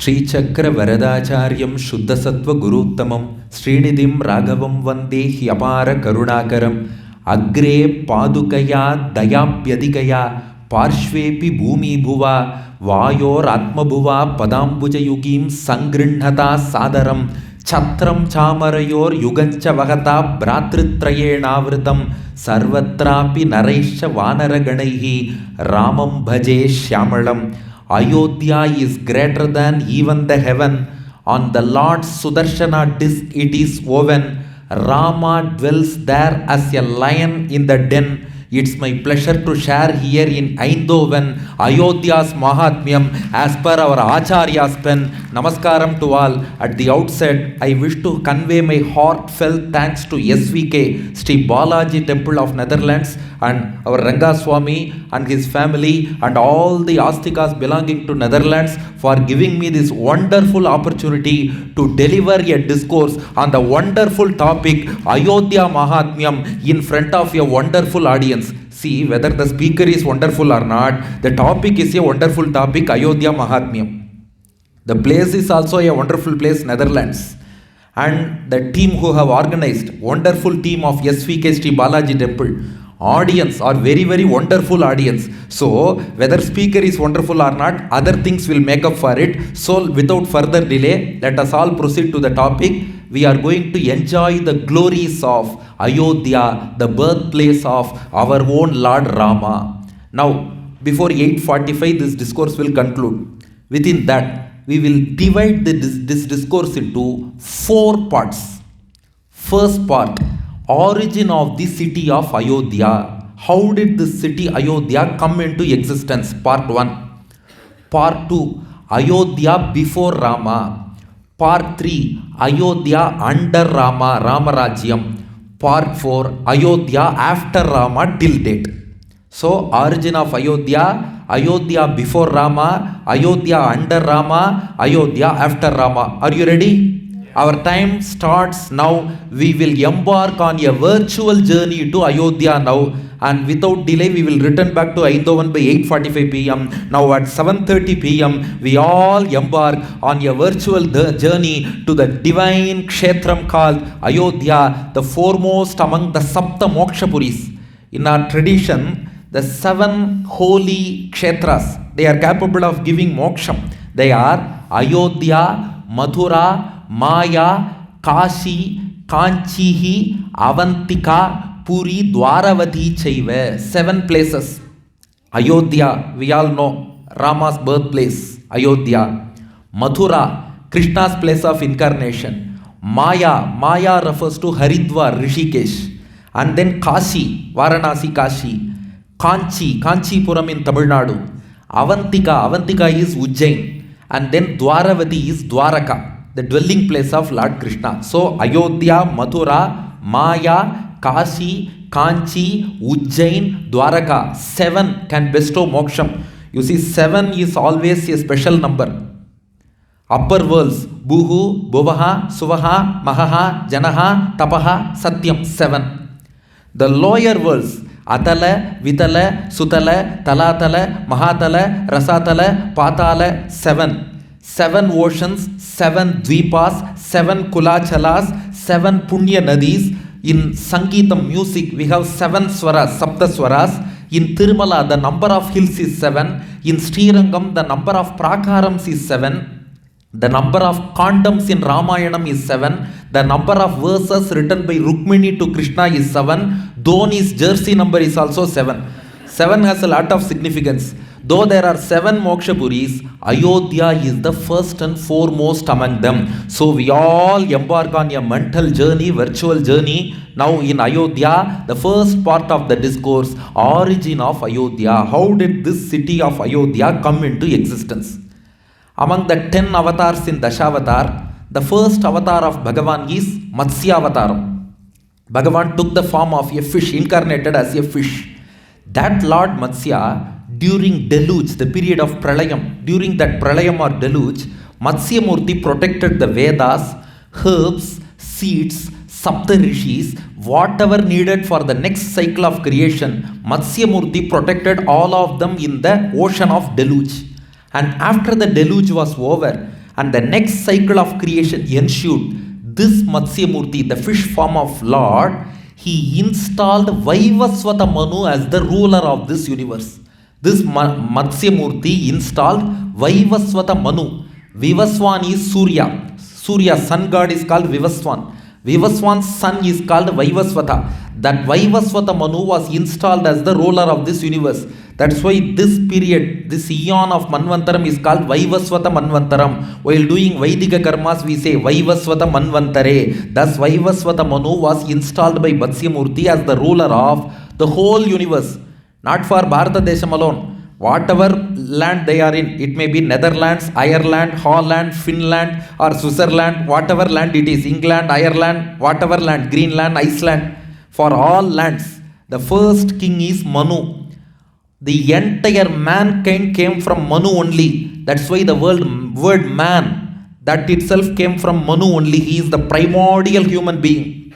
Chakra Varadacharyam Shuddhasattva Guruttamam Srinidim Raghavam Vande Hyapara Karunakaram Agre Padukaya Dayapyadikaya Parshvepi Bhumi Bhuva Vayor Atma Bhuva Padambuja Yugim Sangrinhata Sadaram Chatram Chamarayor Yugancha Vahata Bhratritrayena Sarvatrapi Naresha Vanaraganaihi Ramam Bhaje Shyamalam. Ayodhya is greater than even the heaven. On the Lord's Sudarshana disc it is woven. Rama dwells there as a lion in the den. It's my pleasure to share here in EINDHOVEN Ayodhya's Mahatmyam as per our Acharya's pen. Namaskaram to all. At the outset, I wish to convey my heartfelt thanks to SVK, Sri Balaji Temple of Netherlands, and our Ranga Swami and his family and all the Astikas belonging to Netherlands for giving me this wonderful opportunity to deliver a discourse on the wonderful topic Ayodhya Mahatmyam in front of a wonderful audience. See, whether the speaker is wonderful or not, the topic is a wonderful topic, Ayodhya Mahatmyam. The place is also a wonderful place, Netherlands. And the team who have organized, wonderful team of SVK Sri Balaji Temple, audience are very, very wonderful audience. So, whether speaker is wonderful or not, other things will make up for it. So, without further delay, let us all proceed to the topic. We are going to enjoy the glories of Ayodhya, the birthplace of our own Lord Rama. Now, before 8:45, this discourse will conclude. Within that, we will divide this discourse into 4 parts. First part, origin of the city of Ayodhya. How did this city Ayodhya come into existence? Part 1. Part 2, Ayodhya before Rama. Part 3, Ayodhya under Rama, Ramarajyam. Part 4, Ayodhya after Rama till date. So, origin of Ayodhya, Ayodhya before Rama, Ayodhya under Rama, Ayodhya after Rama. Are you ready? Our time starts now. We will embark on a virtual journey to Ayodhya now, and without delay we will return back to EINDHOVEN by 8:45 p.m. Now at 7:30 p.m. we all embark on a virtual journey to the divine kshetram called Ayodhya, the foremost among the Sapta Mokshapuris. In our tradition, the 7 holy kshetras, they are capable of giving moksham. They are Ayodhya, Mathura, Maya, Kashi, Kanchihi, Avantika, Puri, Dwaravati Chaiva. 7 places. Ayodhya, we all know, Rama's birthplace, Ayodhya. Mathura, Krishna's place of incarnation. Maya refers to Haridwar, Rishikesh. And then Kashi, Varanasi, Kashi. Kanchipuram in Tamil Nadu. Avantika is Ujjain. And then Dwaravati is Dwaraka, the dwelling place of Lord Krishna. So, Ayodhya, Mathura, Maya, Kashi, Kanchi, Ujjain, Dwaraka. 7 can bestow moksham. You see, 7 is always a special number. Upper worlds, Buhu, Bhuvaha, Suvaha, Mahaha, Janaha, Tapaha, Satyam, 7. The lower worlds, Atala, Vitala, Sutala, Talatala, Mahatala, Rasatala, Patala, 7. 7 oceans, 7 dvipas, 7 kulachalas, 7 punya nadis. In Sangeetam music, we have 7 swaras, Sapta swaras. In Tirumala, the number of hills is 7. In Srirangam, the number of prakarams is 7. The number of condoms in Ramayanam is 7. The number of verses written by Rukmini to Krishna is 7. Dhoni's jersey number is also 7. 7 has a lot of significance. Though there are 7 mokshapuris, Ayodhya is the first and foremost among them. So we all embark on a mental journey, virtual journey. Now in Ayodhya, the first part of the discourse, origin of Ayodhya. How did this city of Ayodhya come into existence? Among the 10 avatars in Dashavatar, the first avatar of Bhagavan is Matsya Avataram. Bhagavan took the form of a fish, incarnated as a fish. That Lord Matsya, during deluge, the period of Pralayam, during that Pralayam or deluge, Matsya Murti protected the Vedas, herbs, seeds, Sapta Rishis, whatever needed for the next cycle of creation. Matsya Murti protected all of them in the ocean of deluge. And after the deluge was over, And the next cycle of creation ensued. This Matsyamurti, the fish form of Lord, he installed Vaivasvata Manu as the ruler of this universe. This Matsyamurti installed Vaivasvata Manu. Vivaswan is Surya. Surya, sun god, is called Vivaswan. Vivaswan's son is called Vaivasvata. That Vaivasvata Manu was installed as the ruler of this universe. That's why this period, this eon of Manvantaram is called Vaivasvata Manvantaram. While doing Vaidika karmas, we say Vaivasvata Manvantare. Thus Vaivasvata Manu was installed by Matsyamurti as the ruler of the whole universe. Not for Bharata Desham alone. Whatever land they are in, it may be Netherlands, Ireland, Holland, Finland or Switzerland, whatever land it is, England, Ireland, whatever land, Greenland, Iceland, for all lands, the first king is Manu. The entire mankind came from Manu only. That's why the word man, that itself came from Manu only. He is the primordial human being.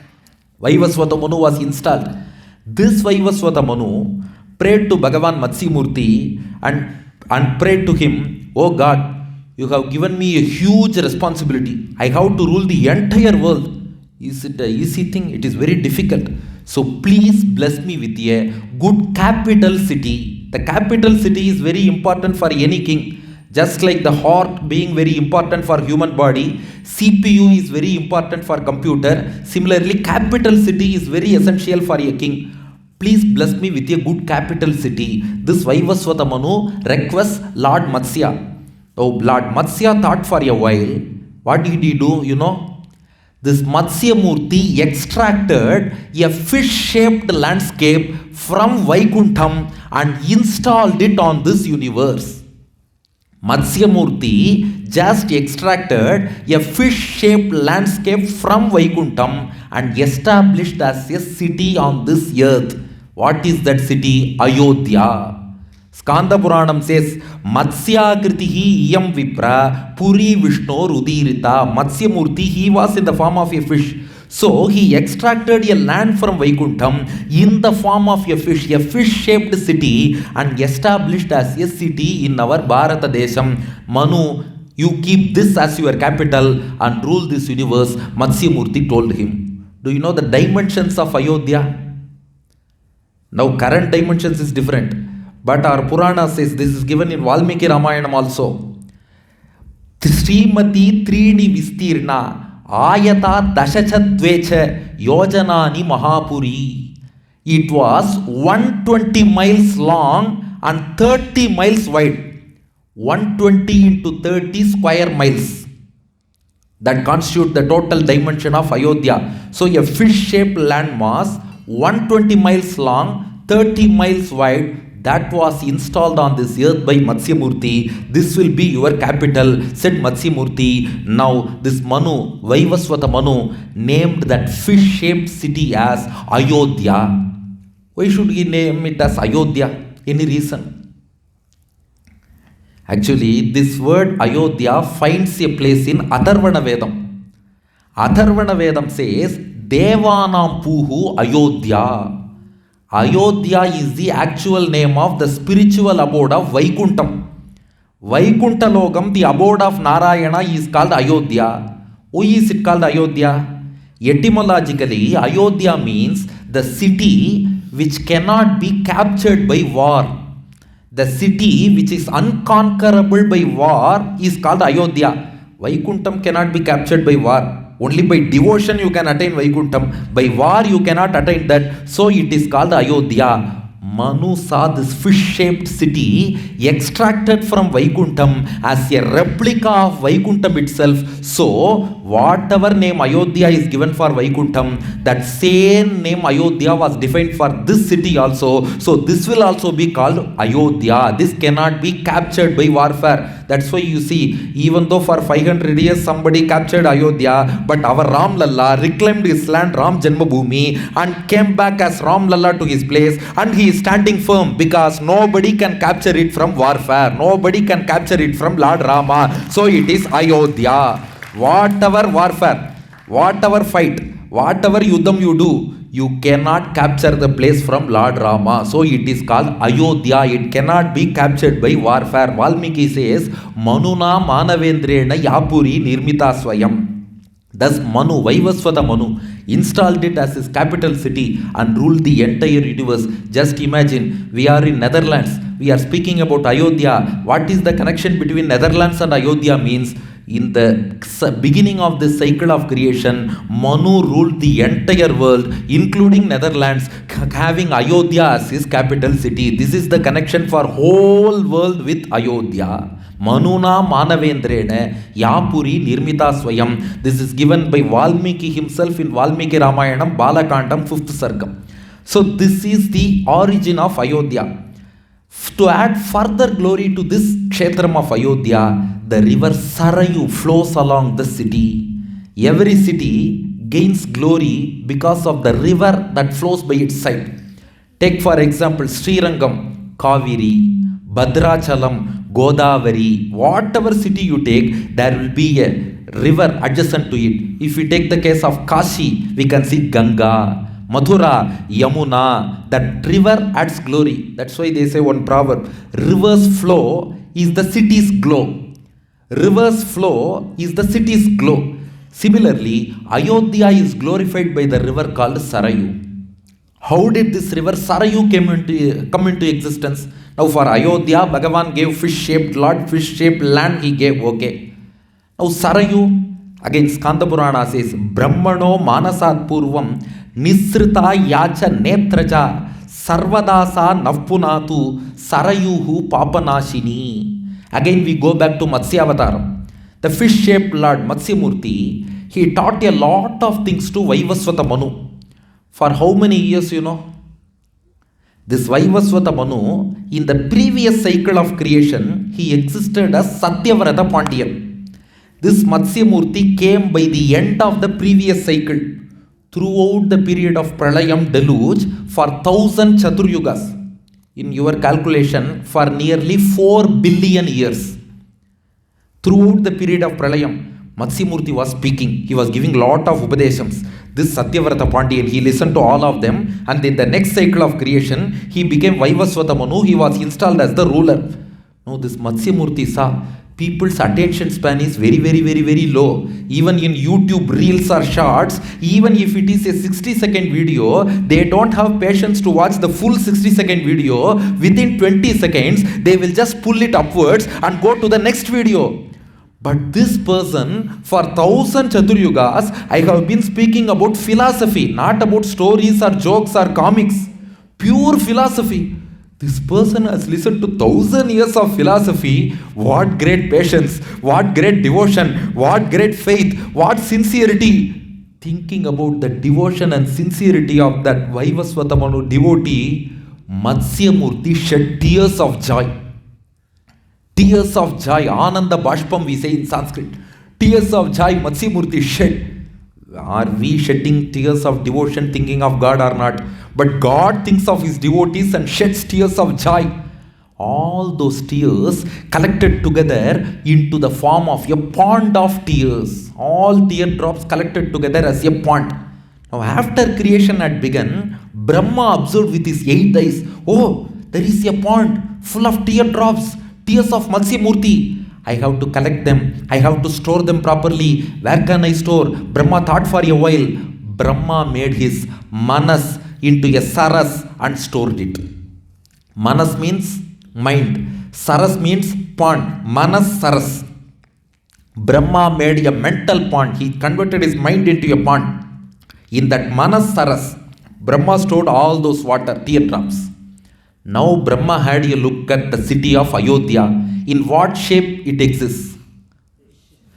Vaivasvata Manu was installed. This Vaivasvata Manu prayed to Bhagavan Matsyamurti and prayed to him, "Oh God, you have given me a huge responsibility. I have to rule the entire world. Is it an easy thing? It is very difficult. So please bless me with a good capital city." The capital city is very important for any king. Just like the heart being very important for human body, CPU is very important for computer. Similarly, capital city is very essential for a king. Please bless me with a good capital city. This Vaivasvata Manu requests Lord Matsya. Oh, Lord Matsya thought for a while. What did he do? This Matsyamurti extracted a fish-shaped landscape from Vaikuntham and installed it on this universe. Matsyamurti just extracted a fish-shaped landscape from Vaikuntham and established as a city on this earth. What is that city? Ayodhya. Skanda Puranam says, Matsyakritihi iyam vipra puri Vishnu rudirita. Matsyamurti, he was in the form of a fish. So he extracted a land from Vaikuntham in the form of a fish-shaped city, and established as a city in our Bharata Desham. Manu, you keep this as your capital and rule this universe, Matsyamurti told him. Do you know the dimensions of Ayodhya? Now current dimensions is different. But our Purana says, this is given in Valmiki Ramayanam also. Srimati Trini Vistirna Ayata Dashachadvecha Yojanani Mahapuri. It was 120 miles long and 30 miles wide. 120 into 30 square miles. That constitute the total dimension of Ayodhya. So a fish-shaped landmass, 120 miles long, 30 miles wide, that was installed on this earth by Matsyamurti. This will be your capital, said Matsyamurti. Now this Manu, Vaivasvata Manu, named that fish-shaped city as Ayodhya. Why should he name it as Ayodhya? Any reason? Actually, this word Ayodhya finds a place in Atharvana Vedam. Atharvana Vedam says, Devanam Puhu Ayodhya. Ayodhya is the actual name of the spiritual abode of Vaikuntham. Vaikuntha Lokam, the abode of Narayana, is called Ayodhya. Why is it called Ayodhya? Etymologically, Ayodhya means the city which cannot be captured by war. The city which is unconquerable by war is called Ayodhya. Vaikuntham cannot be captured by war. Only by devotion you can attain Vaikuntham. By war you cannot attain that. So it is called Ayodhya. Manu saw this fish-shaped city extracted from Vaikuntham as a replica of Vaikuntham itself. So, whatever name Ayodhya is given for Vaikuntham, that same name Ayodhya was defined for this city also. So, this will also be called Ayodhya. This cannot be captured by warfare. That's why you see, even though for 500 years somebody captured Ayodhya, but our Ram Lalla reclaimed his land Ram Janmabhoomi and came back as Ram Lalla to his place, and he is standing firm because nobody can capture it from warfare. Nobody can capture it from Lord Rama. So it is Ayodhya. Whatever warfare, whatever fight, whatever yudham you do, You cannot capture the place from Lord Rama. So it is called Ayodhya. It cannot be captured by warfare. Valmiki says, Manuna Manavendrena Yapuri Nirmita Swayam. Thus Manu, Vaivasvata Manu, installed it as his capital city and ruled the entire universe. Just imagine, we are in Netherlands. We are speaking about Ayodhya. What is the connection between Netherlands and Ayodhya means? In the beginning of this cycle of creation, Manu ruled the entire world, including Netherlands, having Ayodhya as his capital city. This is the connection for whole world with Ayodhya. Manuna Manavendrena Yapuri Nirmita Swayam. This is given by Valmiki himself in Valmiki Ramayanam, Balakandam, 5th Sargam. So this is the origin of Ayodhya. To add further glory to this Kshetram of Ayodhya, the river Sarayu flows along the city. Every city gains glory because of the river that flows by its side. Take for example Srirangam, Kaveri, Bhadrachalam, Godavari. Whatever city you take, there will be a river adjacent to it. If we take the case of Kashi, we can see Ganga. Mathura, Yamuna, that river adds glory. That's why they say one proverb, river's flow is the city's glow. River's flow is the city's glow. Similarly, Ayodhya is glorified by the river called Sarayu. How did this river Sarayu come into existence? Now for Ayodhya, Bhagavan gave fish-shaped Lord, fish-shaped land he gave, okay. Now Sarayu, again Skanda Purana says, Brahmano Manasat Purvam Nisrita Yacha Netraja Sarvadasa Navpunatu Sarayuhu Papanashini. Again we go back to Matsya Avataram. The fish-shaped Lord Matsyamurti, he taught a lot of things to Vaivasvata Manu. For how many years you know? This Vaivasvata Manu, in the previous cycle of creation, he existed as Satyavrata Pandiyan. This Matsyamurti came by the end of the previous cycle. Throughout the period of Pralayam deluge for 1000 Chaturyugas. In your calculation, for nearly 4 billion years. Throughout the period of Pralayam, Matsyamurti was speaking. He was giving lot of Upadeshams. This Satyavrata Pandiyan, he listened to all of them, and in the next cycle of creation, he became Vaivasvata Manu. He was installed as the ruler. Now this Matsyamurti saw people's attention span is very low. Even in YouTube reels or shorts, even if it is a 60-second video, they don't have patience to watch the full 60-second video. Within 20 seconds, they will just pull it upwards and go to the next video. But this person, for 1000 Chaturyugas, I have been speaking about philosophy, not about stories or jokes or comics. Pure philosophy. This person has listened to 1000 years of philosophy. What great patience, what great devotion, what great faith, what sincerity. Thinking about the devotion and sincerity of that Vaivasvata Manu devotee, Matsyamurti shed tears of joy. Tears of joy, Ananda Bashpam we say in Sanskrit. Tears of joy Matsyamurti shed. Are we shedding tears of devotion thinking of God or not? But God thinks of his devotees and sheds tears of joy. All those tears collected together into the form of a pond of tears. All teardrops collected together as a pond. Now after creation had begun, Brahma observed with his 8 eyes, oh, there is a pond full of teardrops, tears of Matsyamurti. I have to collect them. I have to store them properly. Where can I store? Brahma thought for a while. Brahma made his manas into a saras and stored it. Manas means mind. Saras means pond. Manas saras. Brahma made a mental pond. He converted his mind into a pond. In that manas saras, Brahma stored all those water, teardrops. Now Brahma had a look at the city of Ayodhya. In what shape it exists?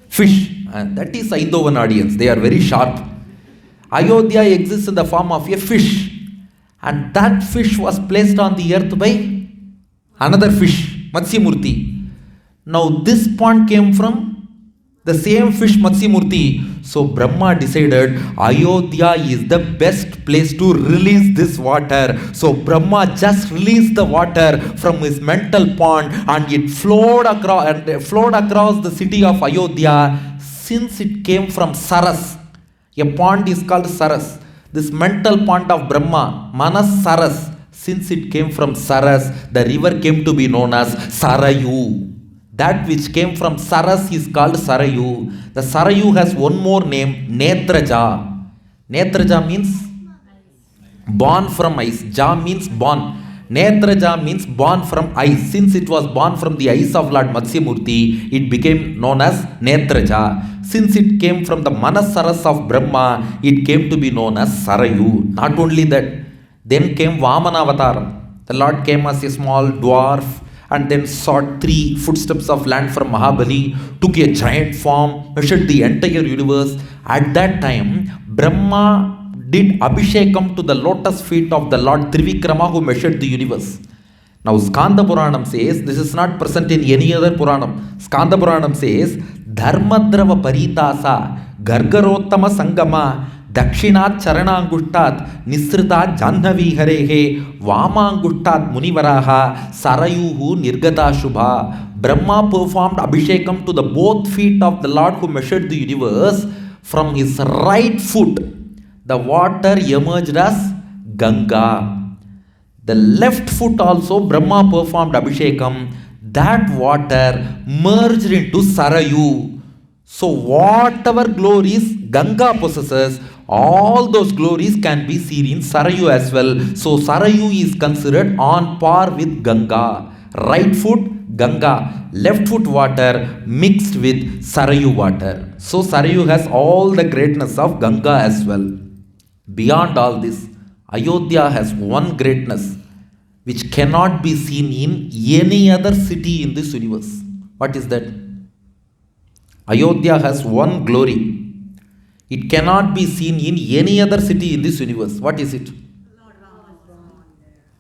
Fish. And that is EINDHOVEN audience. They are very sharp. Ayodhya exists in the form of a fish. And that fish was placed on the earth by another fish, Matsyamurti. Now this pond came from the same fish, Matsyamurti. So Brahma decided Ayodhya is the best place to release this water. So Brahma just released the water from his mental pond and it flowed across the city of Ayodhya. Since it came from Saras, a pond is called Saras. This mental point of Brahma, Manas Saras, since it came from Saras, the river came to be known as Sarayu. That which came from Saras is called Sarayu. The Sarayu has one more name, Netraja. Netraja means born from eyes. Ja means born. Netraja means born from eyes. Since it was born from the eyes of Lord Matsyamurti, it became known as Netraja. Since it came from the Manasaras of Brahma, it came to be known as Sarayu. Not only that, then came Vamanavataram. The Lord came as a small dwarf and then sought 3 footsteps of land from Mahabali, took a giant form, measured the entire universe. At that time, Brahma did Abhishekam to the lotus feet of the Lord Trivikrama who measured the universe. Now Skanda Puranam says, this is not present in any other Puranam. Skanda Puranam says, Dharmadrava Paritasa, Gargarottama Sangama, Dakshinat Charanangushtat, Nisrita Janhavi Harehe, Vamangushtat Munivaraha, Sarayuhu Nirgata Shubha. Brahma performed Abhishekam to the both feet of the Lord who measured the universe. From his right foot, the water emerged as Ganga. The left foot also Brahma performed Abhishekam. That water merged into Sarayu. So whatever glories Ganga possesses, all those glories can be seen in Sarayu as well. So Sarayu is considered on par with Ganga. Right foot Ganga, left foot water mixed with Sarayu water. So Sarayu has all the greatness of Ganga as well. Beyond all this, Ayodhya has one greatness which cannot be seen in any other city in this universe. What is that? Ayodhya has one glory. It cannot be seen in any other city in this universe. What is it? Lord Rama.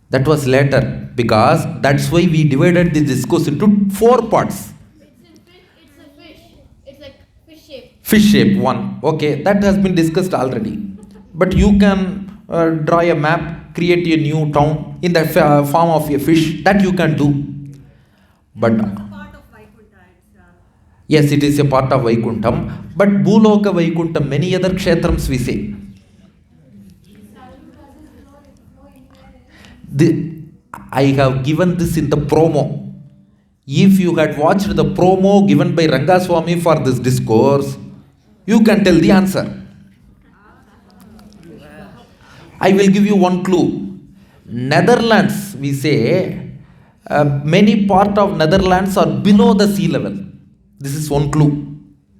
That was later, because that's why we divided this discourse into 4 parts. It's a fish. It's like fish shape. Fish shape, 1. Okay, that has been discussed already. But you can draw a map, create a new town in the form of a fish. That you can do. But Part of Vaikuntha. yes, it is a part of Vaikuntham. But Bhuloka Vaikuntham, many other kshetrams we say. I have given this in the promo. If you had watched the promo given by Rangaswamy for this discourse, you can tell the answer. I will give you one clue. Netherlands, we say, many part of Netherlands are below the sea level. This is one clue.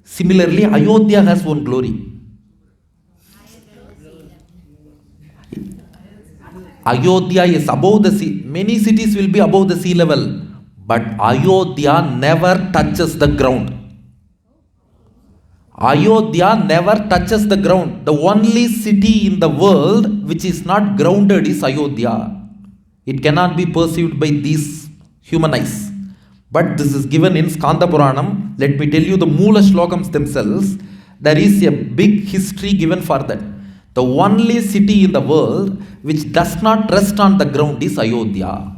Similarly, Ayodhya has one glory. Ayodhya is above the sea. Many cities will be above the sea level, but Ayodhya never touches the ground. Ayodhya never touches the ground. The only city in the world which is not grounded is Ayodhya. It cannot be perceived by these human eyes. But this is given in Skanda Puranam. Let me tell you the Moola Shlokams themselves. There is a big history given for that. The only city in the world which does not rest on the ground is Ayodhya.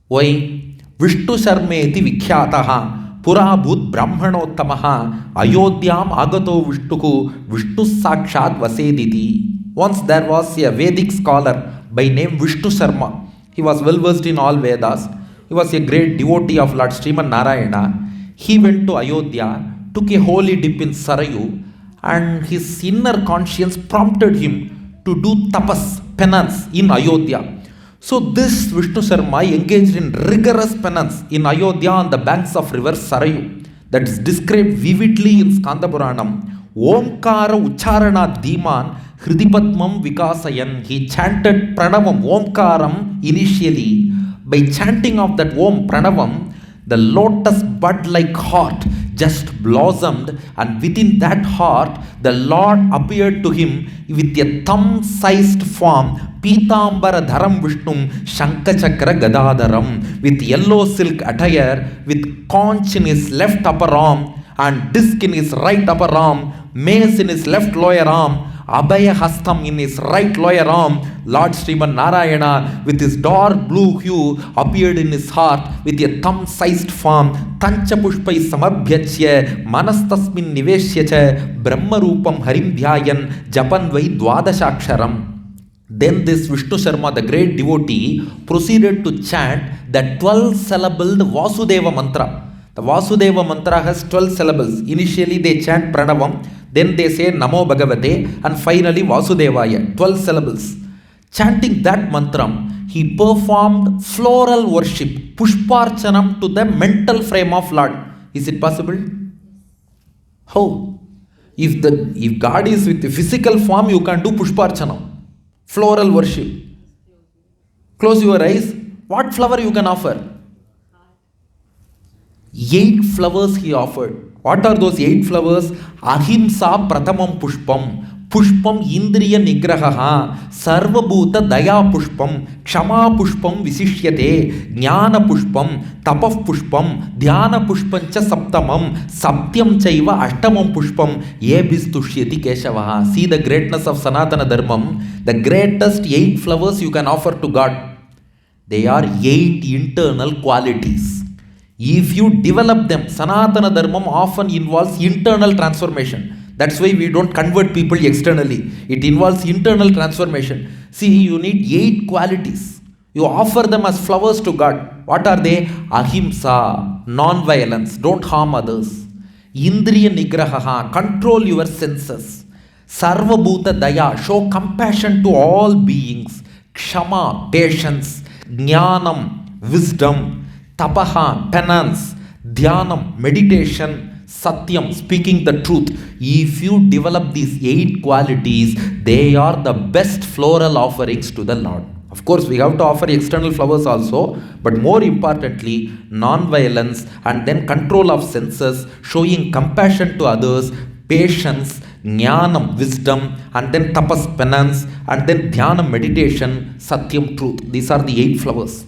Why? Vishnu Sharmeti Vikhyataha Purabhut Brahmanottamaha Ayodhyam Agato Vishtuku Vishnu Sakshat Vasediti. Once there was a Vedic scholar by name Vishnu Sharma. He was well versed in all Vedas. He was a great devotee of Lord Sriman Narayana. He went to Ayodhya, took a holy dip in Sarayu, and his inner conscience prompted him to do tapas, penance in Ayodhya. So this Vishnu Sharma engaged in rigorous penance in Ayodhya on the banks of river Sarayu. That is described vividly in Skanda Puranam. Omkara Ucharana Dhiman Hridipatmam Vikasayan. He chanted Pranavam, Omkaram initially. By chanting of that Om Pranavam, the lotus bud-like heart just blossomed, and within that heart, the Lord appeared to him with a thumb-sized form, Pitambara Dharam Vishnum Shankachakra Gadadaram, with yellow silk attire, with conch in his left upper arm, and disc in his right upper arm, mace in his left lower arm, Abhaya Hastam in his right lower arm, Lord Sriman Narayana with his dark blue hue appeared in his heart with a thumb-sized form. Tancha Pushpai Samabhyachya Manastasmin Niveshyacha Brahma Rupam Harim Dhyayan Japan Vai Dwadashaksharam. Then this Vishnu Sharma, the great devotee, proceeded to chant the 12-syllabled Vasudeva mantra. The Vasudeva mantra has 12 syllables. Initially they chant Pranavam, then they say Namo Bhagavate, and finally Vasudevaya, 12 syllables. Chanting that mantram, he performed floral worship, Pushparchanam, to the mental frame of Lord. Is it possible? How? If God is with the physical form, you can do Pushparchanam. Floral worship. Close your eyes. What flower you can offer? 8 flowers he offered. What are those 8 flowers? Ahimsa pratamam pushpam. Pushpam indriya nigrahaha. Sarvabhuta daya pushpam. Kshama pushpam visishyate. Jnana pushpam. Tapah pushpam. Dhyana pushpam cha saptamam. Saptyam chaiva ashtamam pushpam. Yebhistushyati keshavaha. See the greatness of Sanatana Dharmam. The greatest 8 flowers you can offer to God. They are 8 internal qualities. If you develop them, Sanatana Dharmam often involves internal transformation. That's why we don't convert people externally. It involves internal transformation. See, you need 8 qualities. You offer them as flowers to God. What are they? Ahimsa, non-violence, don't harm others. Indriya nigrahaha, control your senses. Sarvabhuta daya, show compassion to all beings. Kshama, patience. Jnanam, wisdom. Tapaha, penance. Dhyanam, meditation. Satyam, speaking the truth. If you develop these 8 qualities, they are the best floral offerings to the Lord. Of course, we have to offer external flowers also, but more importantly, non-violence and then control of senses, showing compassion to others, patience, jnanam, wisdom, and then tapas, penance, and then dhyanam, meditation, satyam, truth. These are the 8 flowers.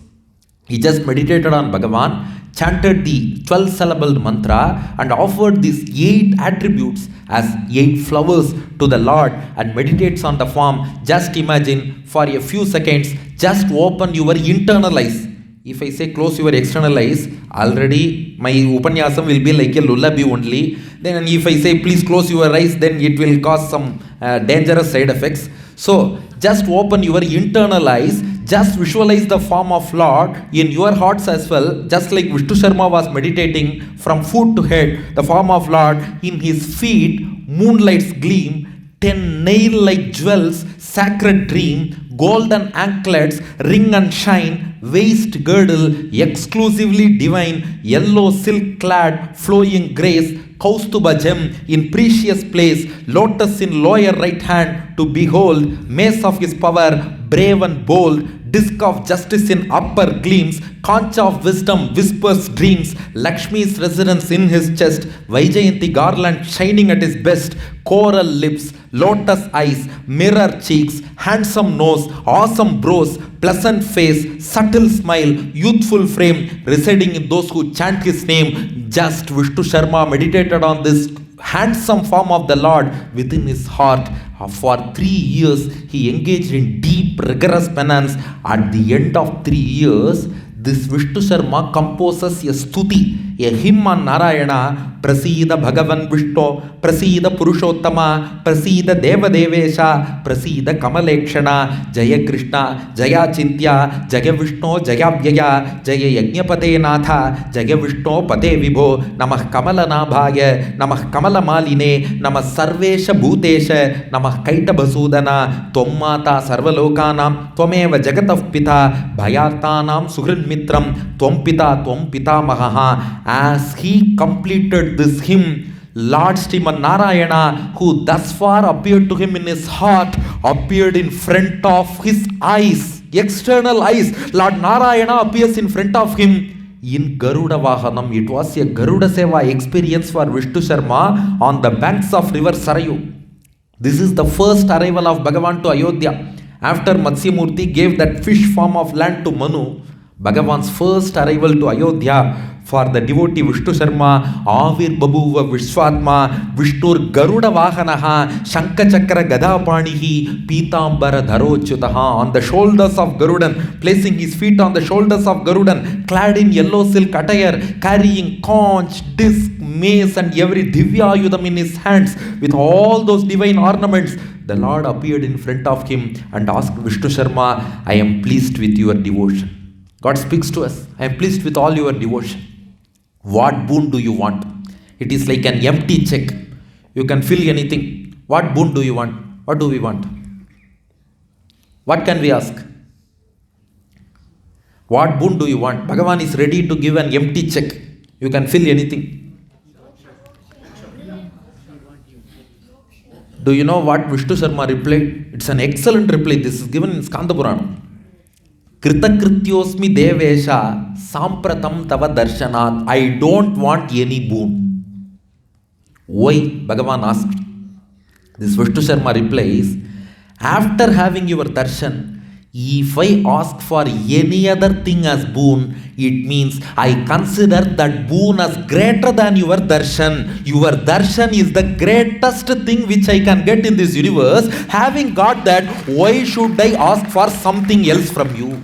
He just meditated on Bhagavan, chanted the 12-syllabled mantra, and offered these 8 attributes as 8 flowers to the Lord and meditates on the form. Just imagine for a few seconds, just open your internal eyes. If I say close your external eyes, already my Upanyasam will be like a lullaby only. Then if I say please close your eyes, then it will cause some dangerous side effects. So just open your internal eyes. Just visualize the form of Lord in your hearts as well. Just like Vishnu Sharma was meditating from foot to head, the form of Lord, in his feet, moonlight's gleam, 10 nail-like jewels, sacred dream, golden anklets, ring and shine, waist girdle, exclusively divine, yellow silk clad, flowing grace, Kaustuba gem in precious place, lotus in lower right hand to behold, mace of his power, brave and bold, disc of justice in upper gleams, conch of wisdom whispers dreams, Lakshmi's residence in his chest, Vaijayanti garland shining at his best, coral lips, lotus eyes, mirror cheeks, handsome nose, awesome brows, pleasant face, subtle smile, youthful frame, residing in those who chant his name. Just Vishnu Sharma meditated on this handsome form of the Lord within his heart. For 3 years, he engaged in deep, rigorous penance. At the end of 3 years, this Vishnu Sharma composes a stuti, a hymn on Narayana. Prasida Bhagavan Vishnu, Prasida Purushottama, Prasida Deva Devesha, Prasida Kamalekshana, Jaya Krishna, Jaya Chintya, Jaya Vishnu, Jaya Vyaya, Jaya Yajnapate Natha, Jaya Vishnu Pate Vibho, Namah Kamala Nabhaya, Namah Kamala Maline, Namah Sarvesha Bhutesha, Namah Kaita Basudana, Tommata Sarvalokanam, Twameva Jagatav Pita, Bhayatanam Sugrin Mitram, Twam Pita Mahaha. As he completed this hymn, Lord Sriman Narayana, who thus far appeared to him in his heart, appeared in front of his eyes, external eyes. Lord Narayana appears in front of him in Garuda Vahanam. It was a Garuda Seva experience for Vishnu Sharma on the banks of river Sarayu. This is the first arrival of Bhagavan to Ayodhya. After Matsyamurti gave that fish form of land to Manu, Bhagavan's first arrival to Ayodhya, For the devotee Vishnu Sharma, Avir Babuva Vishwatma, Vishnur Garuda Vahanaha, Shankachakra Gadapanihi, Pitambara Dharochutaha, on the shoulders of Garudan, placing his feet on the shoulders of Garudan, clad in yellow silk attire, carrying conch, disc, mace, and every Divya Ayudham in his hands, with all those divine ornaments. The Lord appeared in front of him and asked Vishnu Sharma, I am pleased with your devotion. God speaks to us, I am pleased with all your devotion. What boon do you want? It is like an empty check. You can fill anything. What boon do you want? What do we want? What can we ask? What boon do you want? Bhagavan is ready to give an empty check. You can fill anything. Do you know what Vishnu Sharma replied? It's an excellent reply. This is given in Skanda Purana. Kritakrityosmi devesha sampratam tava darshanat. I don't want any boon. Why? Bhagavan asked. This Vishnu Sharma replies, after having your darshan, if I ask for any other thing as boon, it means I consider that boon as greater than your darshan. Your darshan is the greatest thing which I can get in this universe. Having got that, why should I ask for something else from you?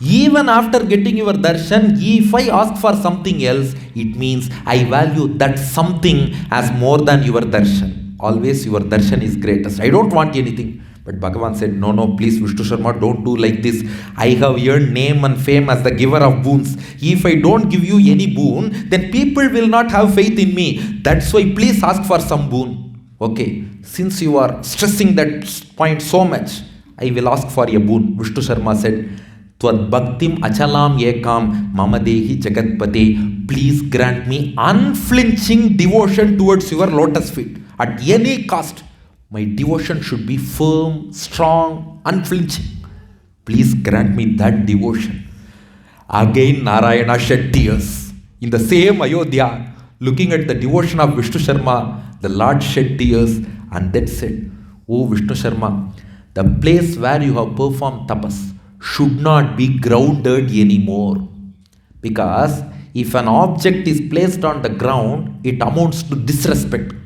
Even after getting your darshan, if I ask for something else, it means I value that something as more than your darshan. Always your darshan is greatest. I don't want anything. But Bhagavan said, no, please Vishnu Sharma, don't do like this. I have earned name and fame as the giver of boons. If I don't give you any boon, then people will not have faith in me. That's why please ask for some boon. Okay, since you are stressing that point so much, I will ask for a boon. Vishnu Sharma said, Tvad bhaktim achalam ekam mamadehi jagatpate. Please grant me unflinching devotion towards your lotus feet. At any cost, my devotion should be firm, strong, unflinching. Please grant me that devotion. Again Narayana shed tears. In the same Ayodhya, looking at the devotion of Vishnu Sharma, the Lord shed tears and then said, O Vishnu Sharma, the place where you have performed tapas should not be grounded anymore. Because if an object is placed on the ground, it amounts to disrespect.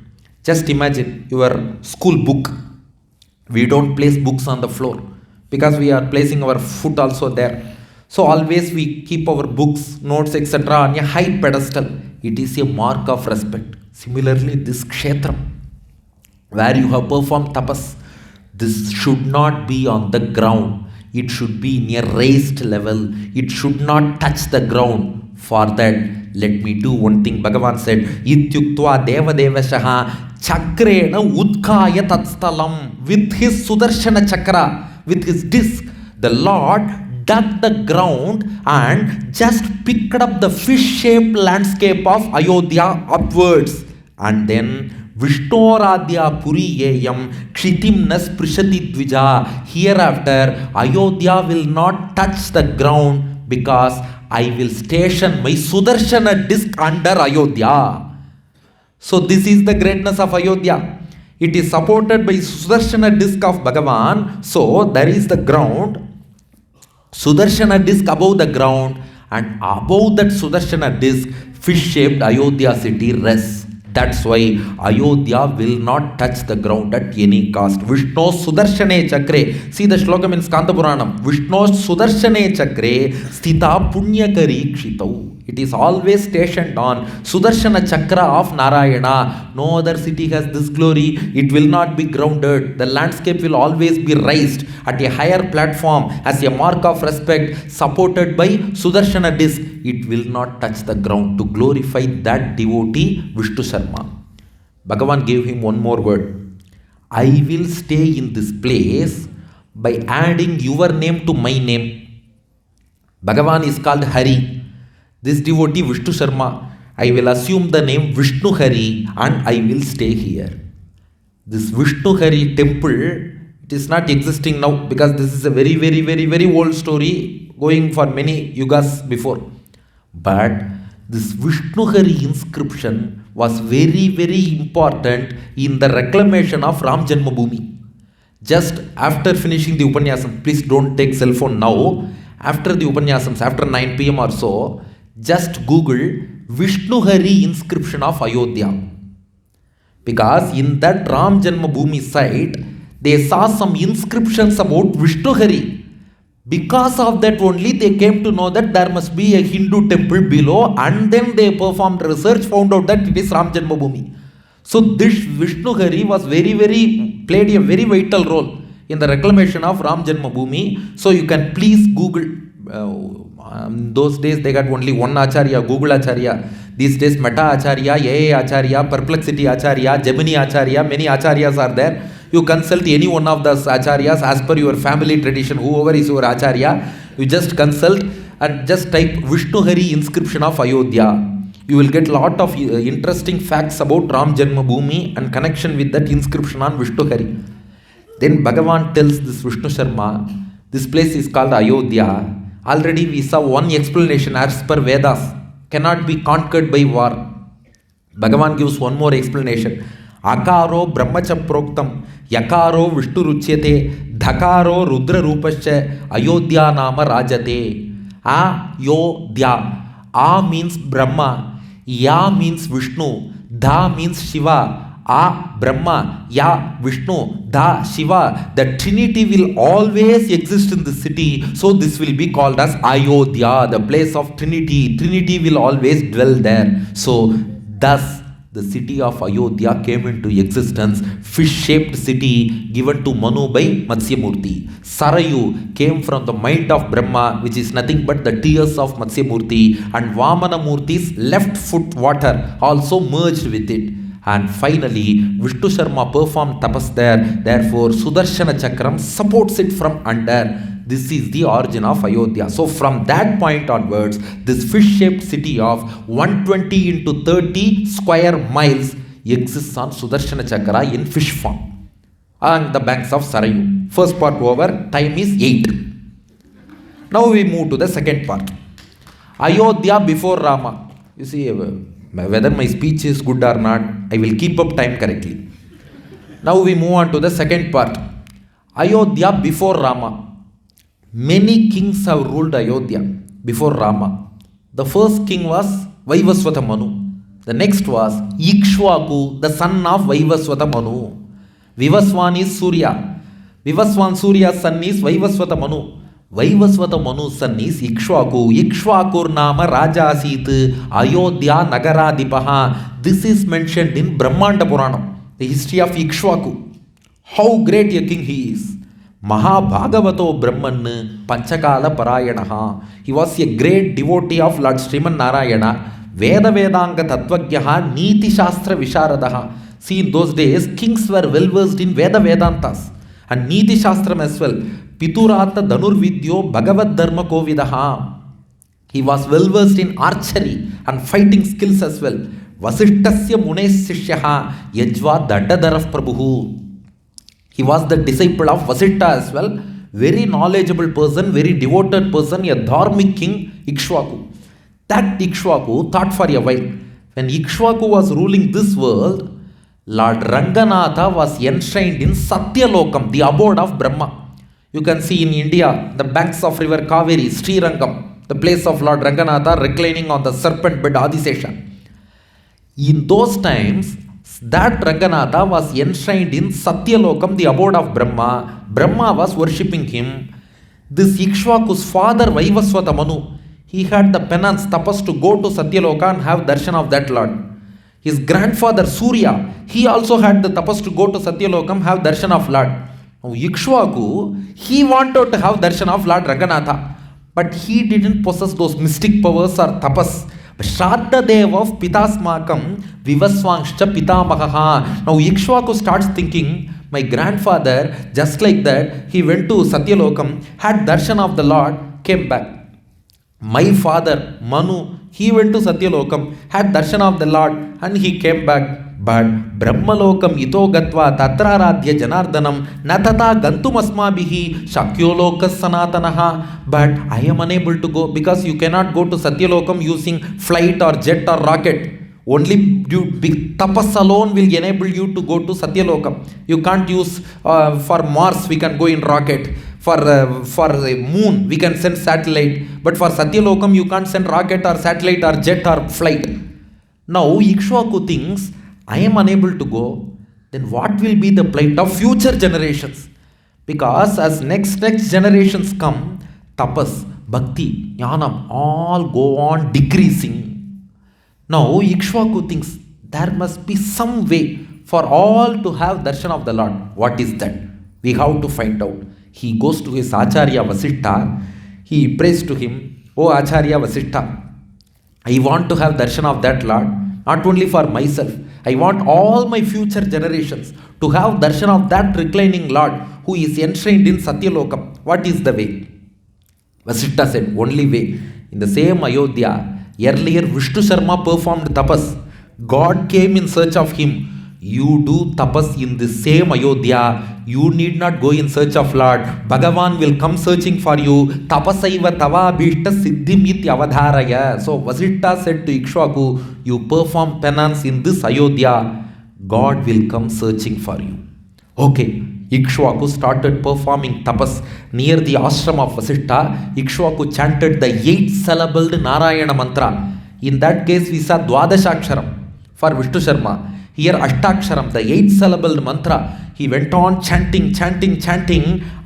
Just imagine your school book. We don't place books on the floor because we are placing our foot also there. So always we keep our books, notes, etc. on a high pedestal. It is a mark of respect. Similarly, this kshetram, where you have performed tapas, this should not be on the ground. It should be near raised level. It should not touch the ground. For that, let me do one thing. Bhagavan said, Ityuktva deva devashaha chakrena udkaya tatstalam. With his Sudarshana chakra, with his disc, the Lord dug the ground and just picked up the fish-shaped landscape of Ayodhya upwards. And then Vishnoradhya Puriyeyam Kshitimnas Prishati Dvija. Hereafter, Ayodhya will not touch the ground because I will station my Sudarshana disc under Ayodhya. So this is the greatness of Ayodhya. It is supported by Sudarshana disc of Bhagavan. So there is the ground, Sudarshana disc above the ground, and above that Sudarshana disc, fish-shaped Ayodhya city rests. That's why Ayodhya will not touch the ground at any cost. Vishnu Sudarshane Chakre. See the shlokam in Skanda Puranam. Vishnu Sudarshane Chakre Sthita Punyakari Kshitau. It is always stationed on Sudarshana Chakra of Narayana. No other city has this glory. It will not be grounded. The landscape will always be raised at a higher platform as a mark of respect, supported by Sudarshana disc. It will not touch the ground to glorify that devotee Vishnu Sharma. Bhagavan gave him one more word. I will stay in this place by adding your name to my name. Bhagavan is called Hari. This devotee Vishnu Sharma, I will assume the name Vishnu Hari and I will stay here. This Vishnu Hari temple, it is not existing now because this is a very, very, very, very old story going for many yugas before. But this Vishnu Hari inscription was very, very important in the reclamation of Ram Janmabhoomi. Just after finishing the Upanyasam, please don't take cell phone now. After the Upanyasams, after 9 p.m. or so, Just Google Vishnu Hari inscription of Ayodhya. Because in that Ram Janmabhoomi site, they saw some inscriptions about Vishnu Hari. Because of that only they came to know that there must be a Hindu temple below, and then they performed research, found out that it is Ram Janmabhoomi. So this Vishnu Hari was played a very vital role in the reclamation of Ram Janmabhoomi. So you can please Google. Those days they got only one Acharya, Google Acharya. These days Meta Acharya, AA Acharya, Perplexity Acharya, Gemini Acharya, many Acharyas are there. You consult any one of those Acharyas as per your family tradition, whoever is your Acharya. You just consult and just type Vishnu Hari inscription of Ayodhya. You will get lot of interesting facts about Ram Janmabhoomi and connection with that inscription on Vishnu Hari. Then Bhagavan tells this Vishnu Sharma, this place is called Ayodhya. Already we saw one explanation as per Vedas, cannot be conquered by war. Bhagavan gives one more explanation. Akaro brahmacha proktam, yakaro vishnu ruchyate, dhakaro rudra rupascha, Ayodhya nama rajate. Ayodhya. A means Brahma, Ya means Vishnu, Dha means Shiva. A Brahma, Ya Vishnu, Dha Shiva. The Trinity will always exist in the city. So this will be called as Ayodhya, the place of Trinity. Trinity will always dwell there. So thus the city of Ayodhya came into existence, fish-shaped city given to Manu by Matsyamurti. Sarayu came from the mind of Brahma, which is nothing but the tears of Matsyamurti, and Vamana Murti's left foot water also merged with it. And finally, Vishnu Sharma performed tapas there. Therefore, Sudarshana Chakram supports it from under. This is the origin of Ayodhya. So from that point onwards, this fish-shaped city of 120 into 30 square miles exists on Sudarshana Chakra in fish form on the banks of Sarayu. First part over, time is 8. Now we move to the second part. Ayodhya before Rama. You see, whether my speech is good or not, I will keep up time correctly. Now we move on to the second part. Ayodhya before Rama. Many kings have ruled Ayodhya before Rama. The first king was Vaivasvata Manu. The next was Ikshvaku, the son of Vaivasvata Manu. Vivaswan is Surya. Vivaswan Surya's son is Vaivasvata Manu. Vaivasvata Manu's son is Ikshvaku. Ikshvakur Nama Raja Asit Ayodhya Nagaradipaha. This is mentioned in Brahmanda Puranam, the history of Ikshvaku. How great a king he is. Mahabhagavato Brahman Panchakala Parayanaha. He was a great devotee of Lord Sriman Narayana. Veda Vedanga Tattvagyaha Niti Shastra Visharadaha. See, in those days, kings were well versed in Veda Vedantas and Niti Shastram as well. Piturata Dhanurvidyo Bhagavad Dharma Kovidaha. He was well versed in archery and fighting skills as well. Vasishtasya Munes Sishyaha Yajva Dandadaraf Prabhu. He was the disciple of Vasishtha as well. Very knowledgeable person, very devoted person, a dharmic king, Ikshvaku. That Ikshvaku thought for a while. When Ikshvaku was ruling this world, Lord Ranganatha was enshrined in Satyalokam, the abode of Brahma. You can see in India, the banks of river Kaveri, Srirangam, the place of Lord Ranganatha reclining on the serpent bed Adisesha. In those times, that Ranganatha was enshrined in Satyalokam, the abode of Brahma. Brahma was worshipping him. This Ikshvaku's father Vaivasvata Manu, he had the penance tapas to go to Satyaloka and have darshan of that Lord. His grandfather Surya, he also had the tapas to go to Satyalokam, have darshan of Lord. Now Ikshvaku, he wanted to have darshan of Lord Ranganatha, but he didn't possess those mystic powers or tapas. Shraddha Dev of Pitasmakam Vivaswangscha Pitamahaha. Now Ikshvaku starts thinking, my grandfather, just like that, he went to Satyalokam, had darshan of the Lord, came back. My father, Manu, he went to Satyalokam, had darshan of the Lord, and he came back. But Brahmalokam ito gatva tatraradhya janardanam natata gantumasmabihi shakyolokas sanatanaha. But I am unable to go because you cannot go to Satyalokam using flight or jet or rocket. Only tapas alone will enable you to go to Satyalokam. You can't use for Mars, we can go in rocket. For the moon, we can send satellite, but for Satyalokam, you can't send rocket or satellite or jet or flight. Now, Ikshvaku thinks, I am unable to go, then what will be the plight of future generations? Because as next generations come, tapas, bhakti, jnanam, all go on decreasing. Now, Ikshvaku thinks, there must be some way for all to have darshan of the Lord. What is that? We have to find out. He goes to his Acharya Vasishtha. He prays to him, O Acharya Vasishtha, I want to have darshan of that Lord, not only for myself. I want all my future generations to have darshan of that reclining Lord who is enshrined in Satyalokam. What is the way? Vasishtha said, only way. In the same Ayodhya, earlier Vishnu Sharma performed tapas. God came in search of him. You do tapas in the same Ayodhya. You need not go in search of Lord. Bhagavan will come searching for you. Tapasaiva tava bhishta siddhim iti avadharaya. So Vasishtha said to Ikshvaku, you perform penance in this Ayodhya. God will come searching for you. Okay. Ikshvaku started performing tapas near the ashram of Vasishtha. Ikshvaku chanted the 8-syllabled Narayana mantra. In that case, we saw Dwadashaksharam for Vishnu Sharma. Here Ashtaksharam, the 8-syllabled mantra. He went on chanting,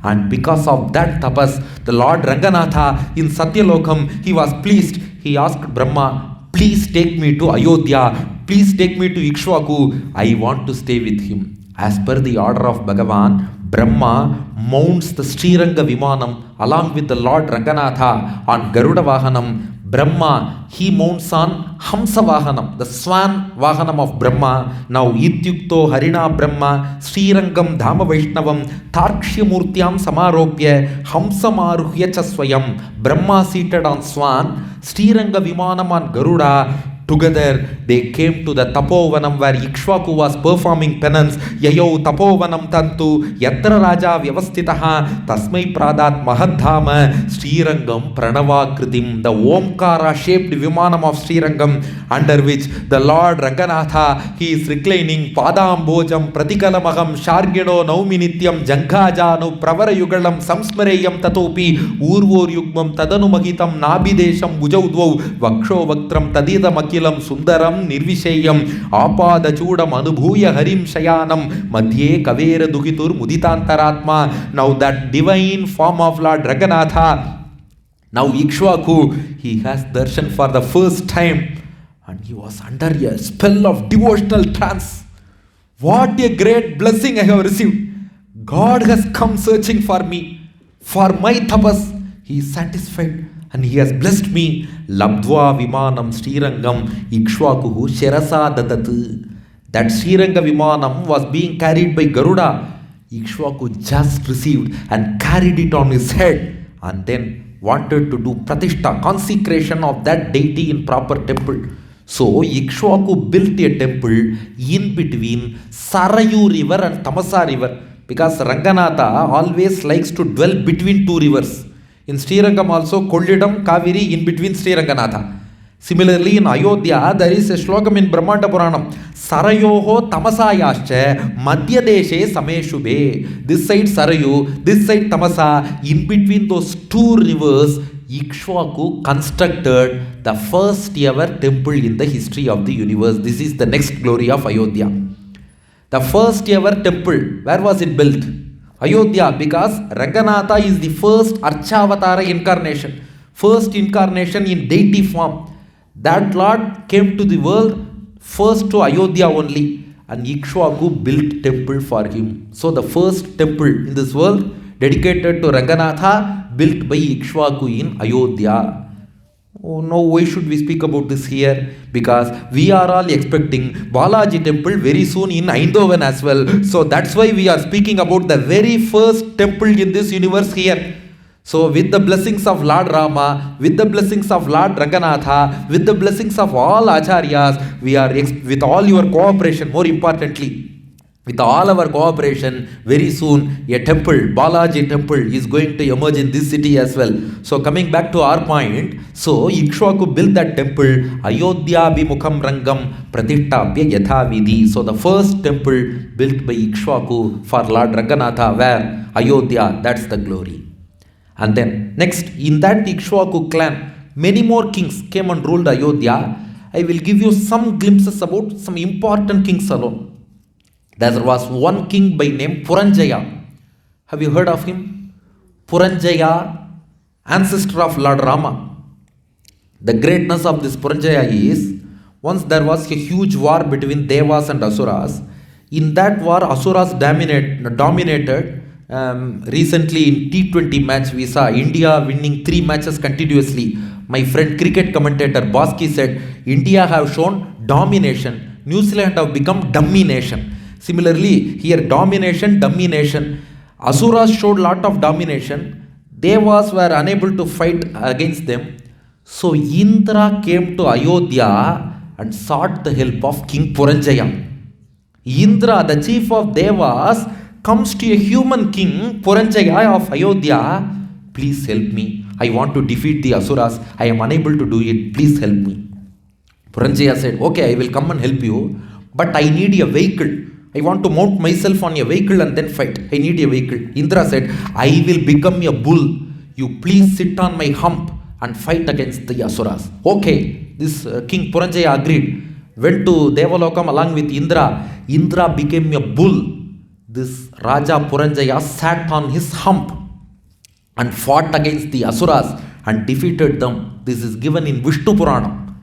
and because of that tapas, the Lord Ranganatha in Satyalokam, he was pleased. He asked Brahma, please take me to Ayodhya, please take me to Ikshvaku, I want to stay with him. As per the order of Bhagavan, Brahma mounts the Sriranga Vimanam along with the Lord Ranganatha on Garuda Vahanam. Brahma, he mounts on Hamsa Vahanam, the swan Vahanam of Brahma. Now, Ityukto Harina Brahma, Srirangam Dhama Vaishnavam, Tarkshya Murtyam Samaropya, Hamsa Maruhya Chaswayam. Brahma seated on swan, Sriranga Vimanam on Garuda. Together, they came to the Tapovanam where Ikshvaku was performing penance. Yayo Tapovanam Tantu, Yatra Raja Vyavastitaha, Tasmai Pradat Mahadhama, Srirangam Pranava Kritim, the Omkara shaped Vimanam of Srirangam, under which the Lord Ranganatha, he is reclining, Padambojam, Pratikalamaham, Shargino, Nauminityam, Jankajanu, Pravara Yugalam, Samsmareyam Tatopi, Urvor Yugmam, Tadanu Magitam, Nabidesham, Bujaudvau, Vaksho Vaktram, Tadida Makil. Sundaram Nirvishayam Apada Chudam Anubhuya Harim Shayanam Madhye Kavera Dukitur Muditantaratma. Now that divine form of Lord Ranganatha, now Ikshvaku, he has darshan for the first time and he was under a spell of devotional trance. What a great blessing I have received. God has come searching for me, for my tapas. He is satisfied and he has blessed me. Labdva Vimanam Srirangam Ikshvakuhu Sherasa Dadat. That Sriranga Vimanam was being carried by Garuda. Ikshvaku just received and carried it on his head and then wanted to do Pratishta, consecration of that deity in proper temple. So Ikshvaku built a temple in between Sarayu river and Tamasa river, because Ranganatha always likes to dwell between two rivers. In Srirangam also, Kollidam, Kaveri, in between Sri Ranganatha. Similarly, in Ayodhya, there is a shlokam in Brahmanda Puranam. Sarayoho tamasayascha madhyadeshe sameshubhe. This side Sarayu, this side Tamasa. In between those two rivers, Ikshvaku constructed the first ever temple in the history of the universe. This is the next glory of Ayodhya. The first ever temple, where was it built? Ayodhya, because Ranganatha is the first Archavatara incarnation, first incarnation in deity form. That Lord came to the world first to Ayodhya only, and Ikshvaku built temple for him. So the first temple in this world dedicated to Ranganatha, built by Ikshvaku in Ayodhya. Oh no, why should we speak about this here? Because we are all expecting Balaji temple very soon in Eindhoven as well. So that's why we are speaking about the very first temple in this universe here. So with the blessings of Lord Rama, with the blessings of Lord Ranganatha, with the blessings of all Acharyas, we are with all your cooperation, more importantly, with all our cooperation, very soon a temple, Balaji temple, is going to emerge in this city as well. So coming back to our point, so Ikshvaku built that temple, Ayodhya Bimukham Rangam Pratitapya Yatha Vidhi. So the first temple built by Ikshvaku for Lord Ranganatha, where Ayodhya, that's the glory. And then next, in that Ikshvaku clan, many more kings came and ruled Ayodhya. I will give you some glimpses about some important kings alone. There was one king by name Puranjaya. Have you heard of him? Puranjaya, ancestor of Lord Rama. The greatness of this Puranjaya is, once there was a huge war between Devas and Asuras. In that war, Asuras dominated. Recently in T20 match, we saw India winning 3 matches continuously. My friend cricket commentator Baski said, India have shown domination. New Zealand have become dummy nation. Similarly, here domination, dummy nation. Asuras showed lot of domination. Devas were unable to fight against them. So Indra came to Ayodhya and sought the help of King Puranjaya. Indra, the chief of Devas, comes to a human king, Puranjaya of Ayodhya. Please help me. I want to defeat the Asuras. I am unable to do it. Please help me. Puranjaya said, okay, I will come and help you, but I need a vehicle. I want to mount myself on a vehicle and then fight. I need a vehicle. Indra said, I will become a bull. You please sit on my hump and fight against the Asuras. Okay, this King Puranjaya agreed. Went to Devalokam along with Indra. Indra became a bull. This Raja Puranjaya sat on his hump and fought against the Asuras and defeated them. This is given in Vishnu Puranam.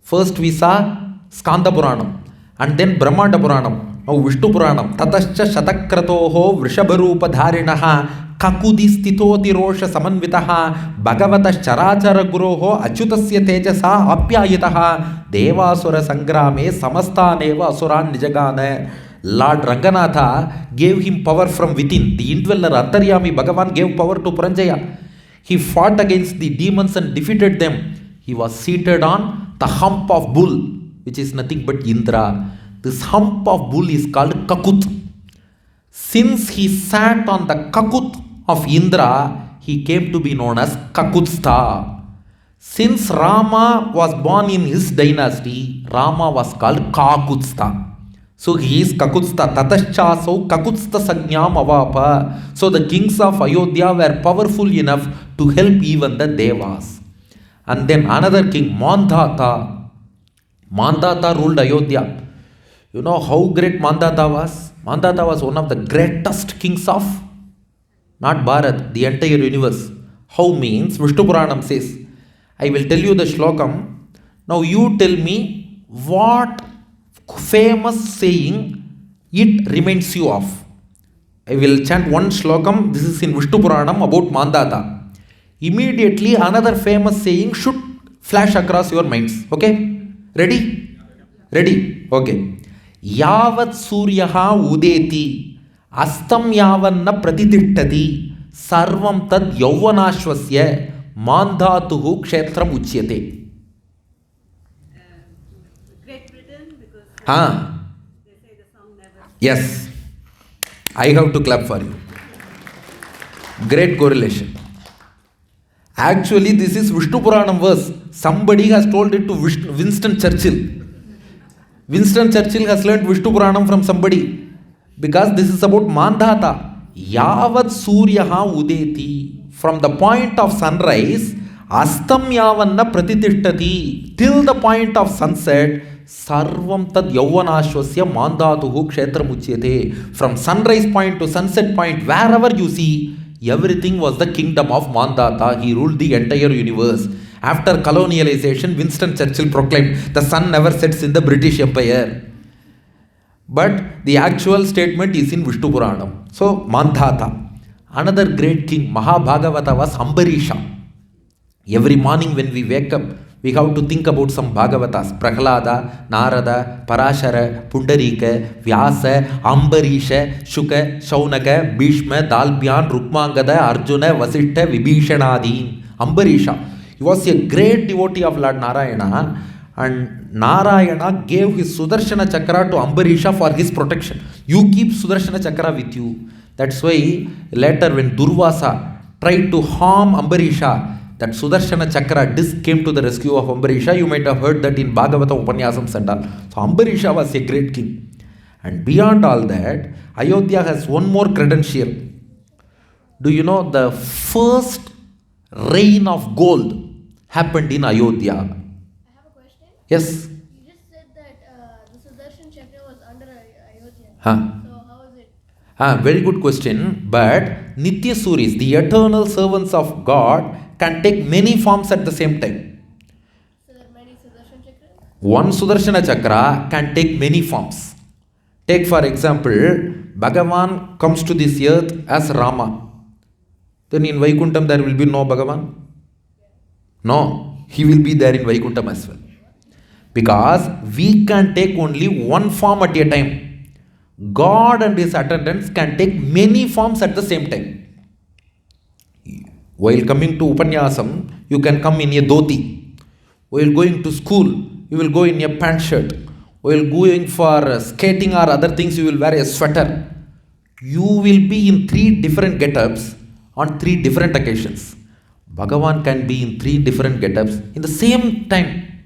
First we saw Skanda Puranam and then Brahmanda Puranam. Now Vishnu Puranam. Tatascha Shatakratoho Vrishabharupa Dharinaha Kakudi Stitoti Rosha Samanvitaha Bhagavatas Charachara Guroho Achyutasya Tejasa Apyayitaha Devasura Sangrame Samastaneva Asuran Nijagane. Lord Ranganatha gave him power from within. The indweller Antaryami Bhagavan gave power to Puranjaya. He fought against the demons and defeated them. He was seated on the hump of bull, which is nothing but Indra. This hump of bull is called Kakut. Since he sat on the Kakut of Indra, he came to be known as Kakutstha. Since Rama was born in his dynasty, Rama was called Kakutstha. So he is Kakutstha. Tataschasau Kakutstha Sajñam Avapa. So the kings of Ayodhya were powerful enough to help even the Devas. And then another king, Mandhata. Mandhata ruled Ayodhya. You know how great Mandhata was? Mandhata was one of the greatest kings of not Bharat, the entire universe. How means? Vishnu Puranam says, I will tell you the shlokam. Now you tell me what famous saying it reminds you of. I will chant one shlokam. This is in Vishnu Puranam about Mandhata. Immediately another famous saying should flash across your minds. Okay? Ready? Ready? Okay. Yavat suryaha udeti astam yavanna pratitittati sarvam tad yauvanashvasya mandhatuhu kshetram uchyate. Great Britain, because they say the song never. Yes. I have to clap for you. Great correlation. Actually, this is Vishnu Puranam verse. Somebody has told it to Winston Churchill. Winston Churchill has learned Vishnu Puranam from somebody. Because this is about Mandhata. Yavat suryaha udeti. From the point of sunrise, astam yavanna pratitittati. Till the point of sunset, sarvam tad yauvanashvasya mandhatuhu kshetram uchyate. From sunrise point to sunset point, wherever you see, everything was the kingdom of Mandhata. He ruled the entire universe. After colonialization, Winston Churchill proclaimed, the sun never sets in the British Empire. But the actual statement is in Vishnu Puranam. So, Mandhata. Another great king, Mahabhagavata, was Ambarisha. Every morning when we wake up, we have to think about some Bhagavatas. Prahlada, Narada, Parashara, Pundarika, Vyasa, Ambarisha, Shuka, Shaunaka, Bhishma, Dalbyan, Rukmangada, Arjuna, Vasishtha, Vibhishanadin. Ambarisha. He was a great devotee of Lord Narayana, and Narayana gave his Sudarshana Chakra to Ambarisha for his protection. You keep Sudarshana Chakra with you. That's why later when Durvasa tried to harm Ambarisha, that Sudarshana Chakra disc came to the rescue of Ambarisha. You might have heard that in Bhagavata Upanyasam and all. So Ambarisha was a great king. And beyond all that, Ayodhya has one more credential. Do you know the first Rain of gold happened in Ayodhya. I have a question. Yes. You just said that the Sudarshan Chakra was under Ayodhya. Huh. So how is it? Very good question. But Nitya Suris, the eternal servants of God, can take many forms at the same time. So there are many Sudarshan Chakras? One Sudarshana Chakra can take many forms. Take for example, Bhagavan comes to this earth as Rama. Then in Vaikuntham there will be no Bhagavan? No, he will be there in Vaikuntham as well. Because we can take only one form at a time. God and his attendants can take many forms at the same time. While coming to Upanyasam, you can come in a dhoti. While going to school, you will go in a pant shirt. While going for skating or other things, you will wear a sweater. You will be in 3 different get-ups on 3 different occasions. Bhagavan can be in 3 different get-ups in the same time.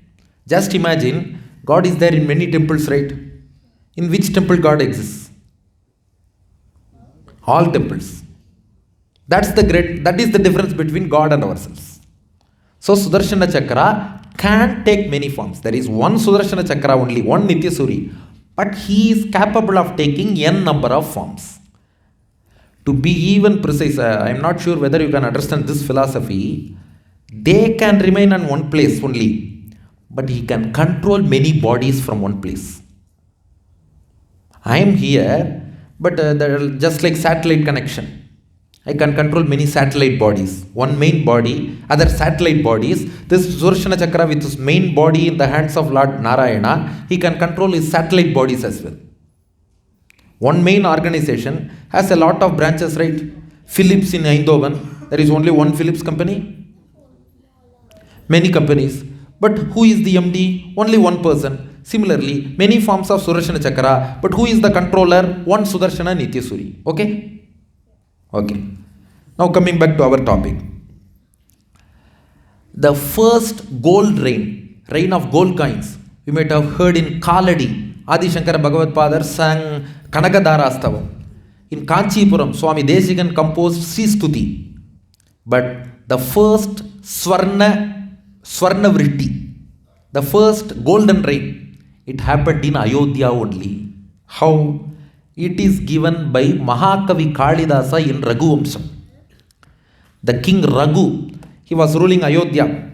Just imagine, God is there in many temples, right? In which temple God exists? All temples. That is the difference between God and ourselves. So Sudarshana Chakra can take many forms. There is one Sudarshana Chakra only, one Nitya Suri, but he is capable of taking n number of forms. To be even precise, I am not sure whether you can understand this philosophy. They can remain in one place only, but he can control many bodies from one place. I am here, but there are just like satellite connection. I can control many satellite bodies. One main body, other satellite bodies. This Sudarshana Chakra with his main body in the hands of Lord Narayana, he can control his satellite bodies as well. One main organization has a lot of branches, right? Philips in Eindhoven, there is only one Philips company. Many companies. But who is the MD? Only one person. Similarly, many forms of Sudarshana Chakra, but who is the controller? One Sudarshana Nitya Suri. Okay? Okay. Now coming back to our topic. The first gold rain of gold coins, you might have heard in Kaladi. Adi Shankara Bhagavad Padar sang Kanakadarastavam. In Kanchipuram, Swami Desikan composed Sri Stuti. But the first Swarna Vritti, the first golden rain, it happened in Ayodhya only. How? It is given by Mahakavi Kalidasa in Raghuvamsam. The king Raghu, he was ruling Ayodhya.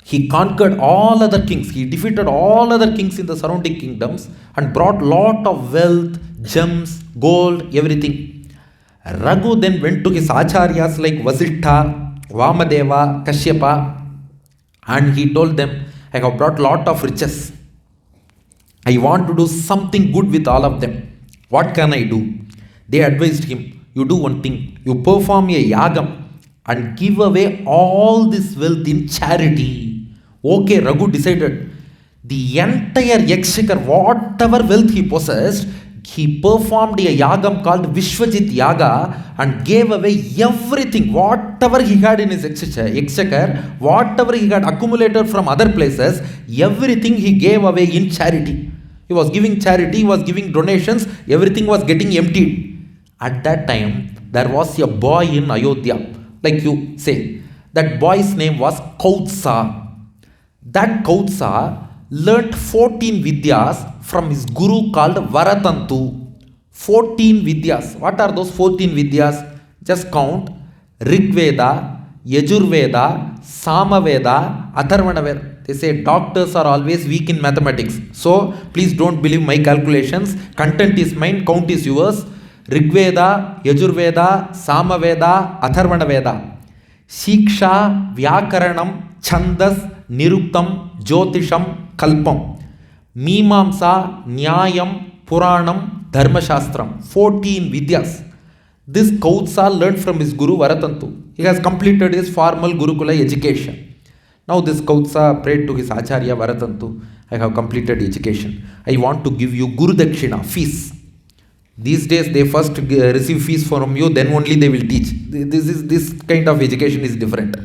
He conquered all other kings. He defeated all other kings in the surrounding kingdoms and brought lot of wealth, gems, gold, everything. Raghu then went to his acharyas like Vasishtha, Vamadeva, Kashyapa, and he told them, I have brought lot of riches. I want to do something good with all of them. What can I do? They advised him, you do one thing, you perform a yagam and give away all this wealth in charity. Okay, Raghu decided. The entire Yakshakar, whatever wealth he possessed, he performed a yagam called Vishwajit Yaga and gave away everything, whatever he had in his Yakshakar, whatever he had accumulated from other places, everything he gave away in charity. He was giving charity, he was giving donations, everything was getting emptied. At that time, there was a boy in Ayodhya, like you say. That boy's name was Kautsa. That Kautsa learnt 14 Vidyas from his guru called Varatantu. 14 Vidyas. What are those 14 Vidyas? Just count. Rigveda, Yajurveda, Samaveda, Atharvanaveda. They say doctors are always weak in mathematics. So please don't believe my calculations. Content is mine, count is yours. Rigveda, Yajurveda, Samaveda, Atharvanaveda. Shiksha, Vyakaranam, Chandas, Niruktam, Jyotisham, Kalpam. Mimamsa, Nyayam, Puranam, Dharmashastram. 14 Vidyas. This Kautsa learned from his guru Varatantu. He has completed his formal Gurukula education. Now this Kautsa prayed to his Acharya Varatantu, I have completed education. I want to give you Guru Dakshina, fees. These days they first receive fees from you, then only they will teach. This kind of education is different.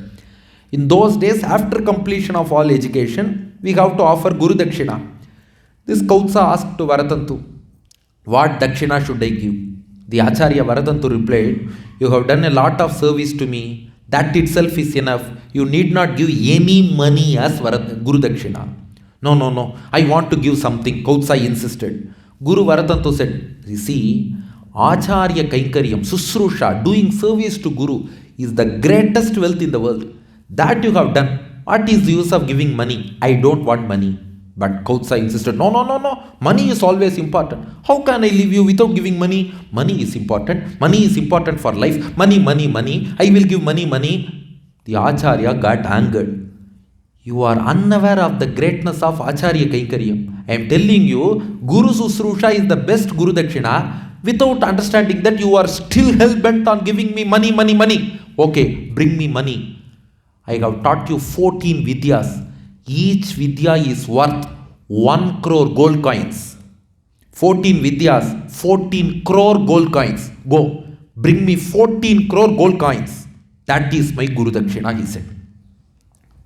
In those days, after completion of all education, we have to offer Guru Dakshina. This Kautsa asked to Varatantu, what Dakshina should I give? The Acharya Varatantu replied, you have done a lot of service to me. That itself is enough. You need not give any money as Guru Dakshina. No. I want to give something. Kautsai insisted. Guru Varatantu said, you see, Acharya Kainkaryam, Susrusha, doing service to Guru is the greatest wealth in the world. That you have done. What is the use of giving money? I don't want money. But Kautsai insisted, no. Money is always important. How can I leave you without giving money? Money is important. Money is important for life. Money. I will give money. The Acharya got angered. You are unaware of the greatness of Acharya Kainkaryam. I am telling you, Guru Susrusha is the best Guru Dakshina without understanding that you are still hell-bent on giving me money. Okay, bring me money. I have taught you 14 Vidyas. Each Vidya is worth 1 crore gold coins. 14 Vidyas, 14 crore gold coins. Go, bring me 14 crore gold coins. That is my Guru Dakshina, he said.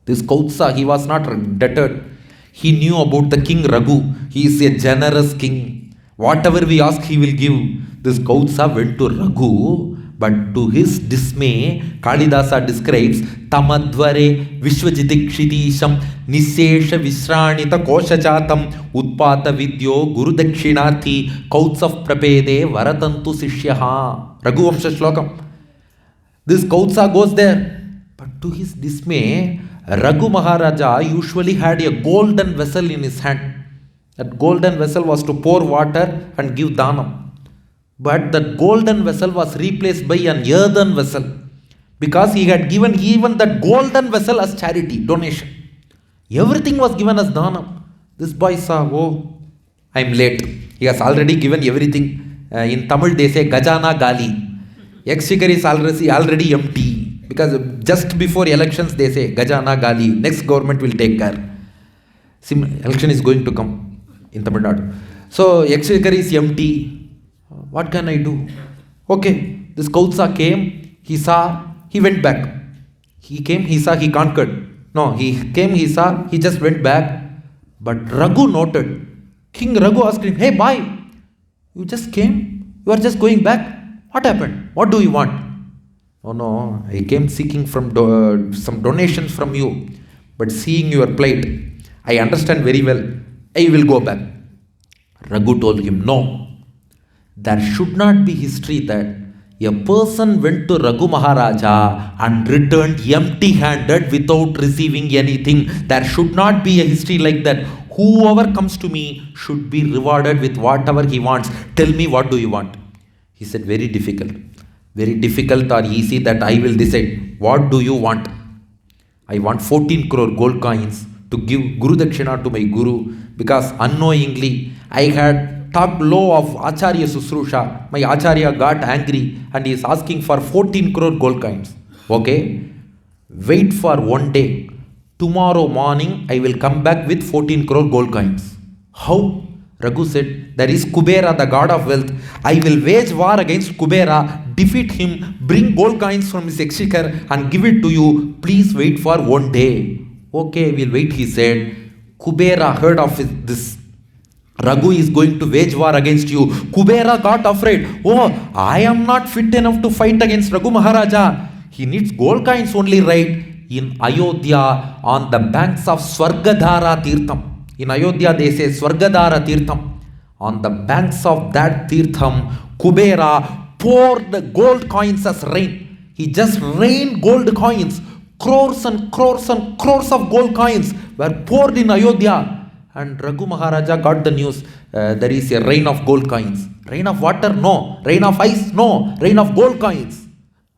This Kautsa, he was not deterred. He knew about the king Raghu. He is a generous king. Whatever we ask, he will give. This Kautsa went to Raghu, but to his dismay, Kalidasa describes Tamadvare Vishwajitikshitisham Nisesha Vishranita Koshachatam Utpata Vidyo Guru Dakshinarthi Kauts of Prapede Varatantu Sishyaha. Raghu Vamsha Shlokam. This Kautsa goes there, but to his dismay, Raghu Maharaja usually had a golden vessel in his hand. That golden vessel was to pour water and give dhanam. But that golden vessel was replaced by an earthen vessel, because he had given even that golden vessel as charity, donation. Everything was given as dhanam. This boy saw, oh, I am late. He has already given everything. In Tamil they say Gajana Gali. Exchequer is already empty. Because just before elections they say Gajana Gali, next government will take care. Election is going to come in Tamil Nadu. So exchequer is empty. What can I do? Okay, this Kautsa came, he saw, he went back. He came, he saw, he conquered. No, he came, he saw, he just went back. But Raghu noted. King Raghu asked him, hey boy, you just came? You are just going back? What happened? What do you want? Oh no, I came seeking from some donations from you. But seeing your plight, I understand very well. I will go back. Raghu told him, no. There should not be history that a person went to Raghu Maharaja and returned empty-handed without receiving anything. There should not be a history like that. Whoever comes to me should be rewarded with whatever he wants. Tell me, what do you want? He said, very difficult. Very difficult or easy that I will decide. What do you want? I want 14 crore gold coins to give Guru Dakshina to my Guru, because unknowingly I had talked low of Acharya Susrusha. My Acharya got angry and he is asking for 14 crore gold coins. Okay, wait for one day. Tomorrow morning I will come back with 14 crore gold coins. How? Raghu said, there is Kubera, the god of wealth. I will wage war against Kubera, defeat him, bring gold coins from his exchequer and give it to you. Please wait for one day. Okay, we'll wait, he said. Kubera heard of this. Raghu is going to wage war against you. Kubera got afraid. Oh, I am not fit enough to fight against Raghu Maharaja. He needs gold coins only, right? In Ayodhya, on the banks of Swargadhara Tirtham. In Ayodhya, they say Swargadhara Tirtham. On the banks of that Tirtham, Kubera poured the gold coins as rain. He just rained gold coins. Crores and crores and crores of gold coins were poured in Ayodhya. And Raghu Maharaja got the news. There is a rain of gold coins. Rain of water? No. Rain of ice? No. Rain of gold coins.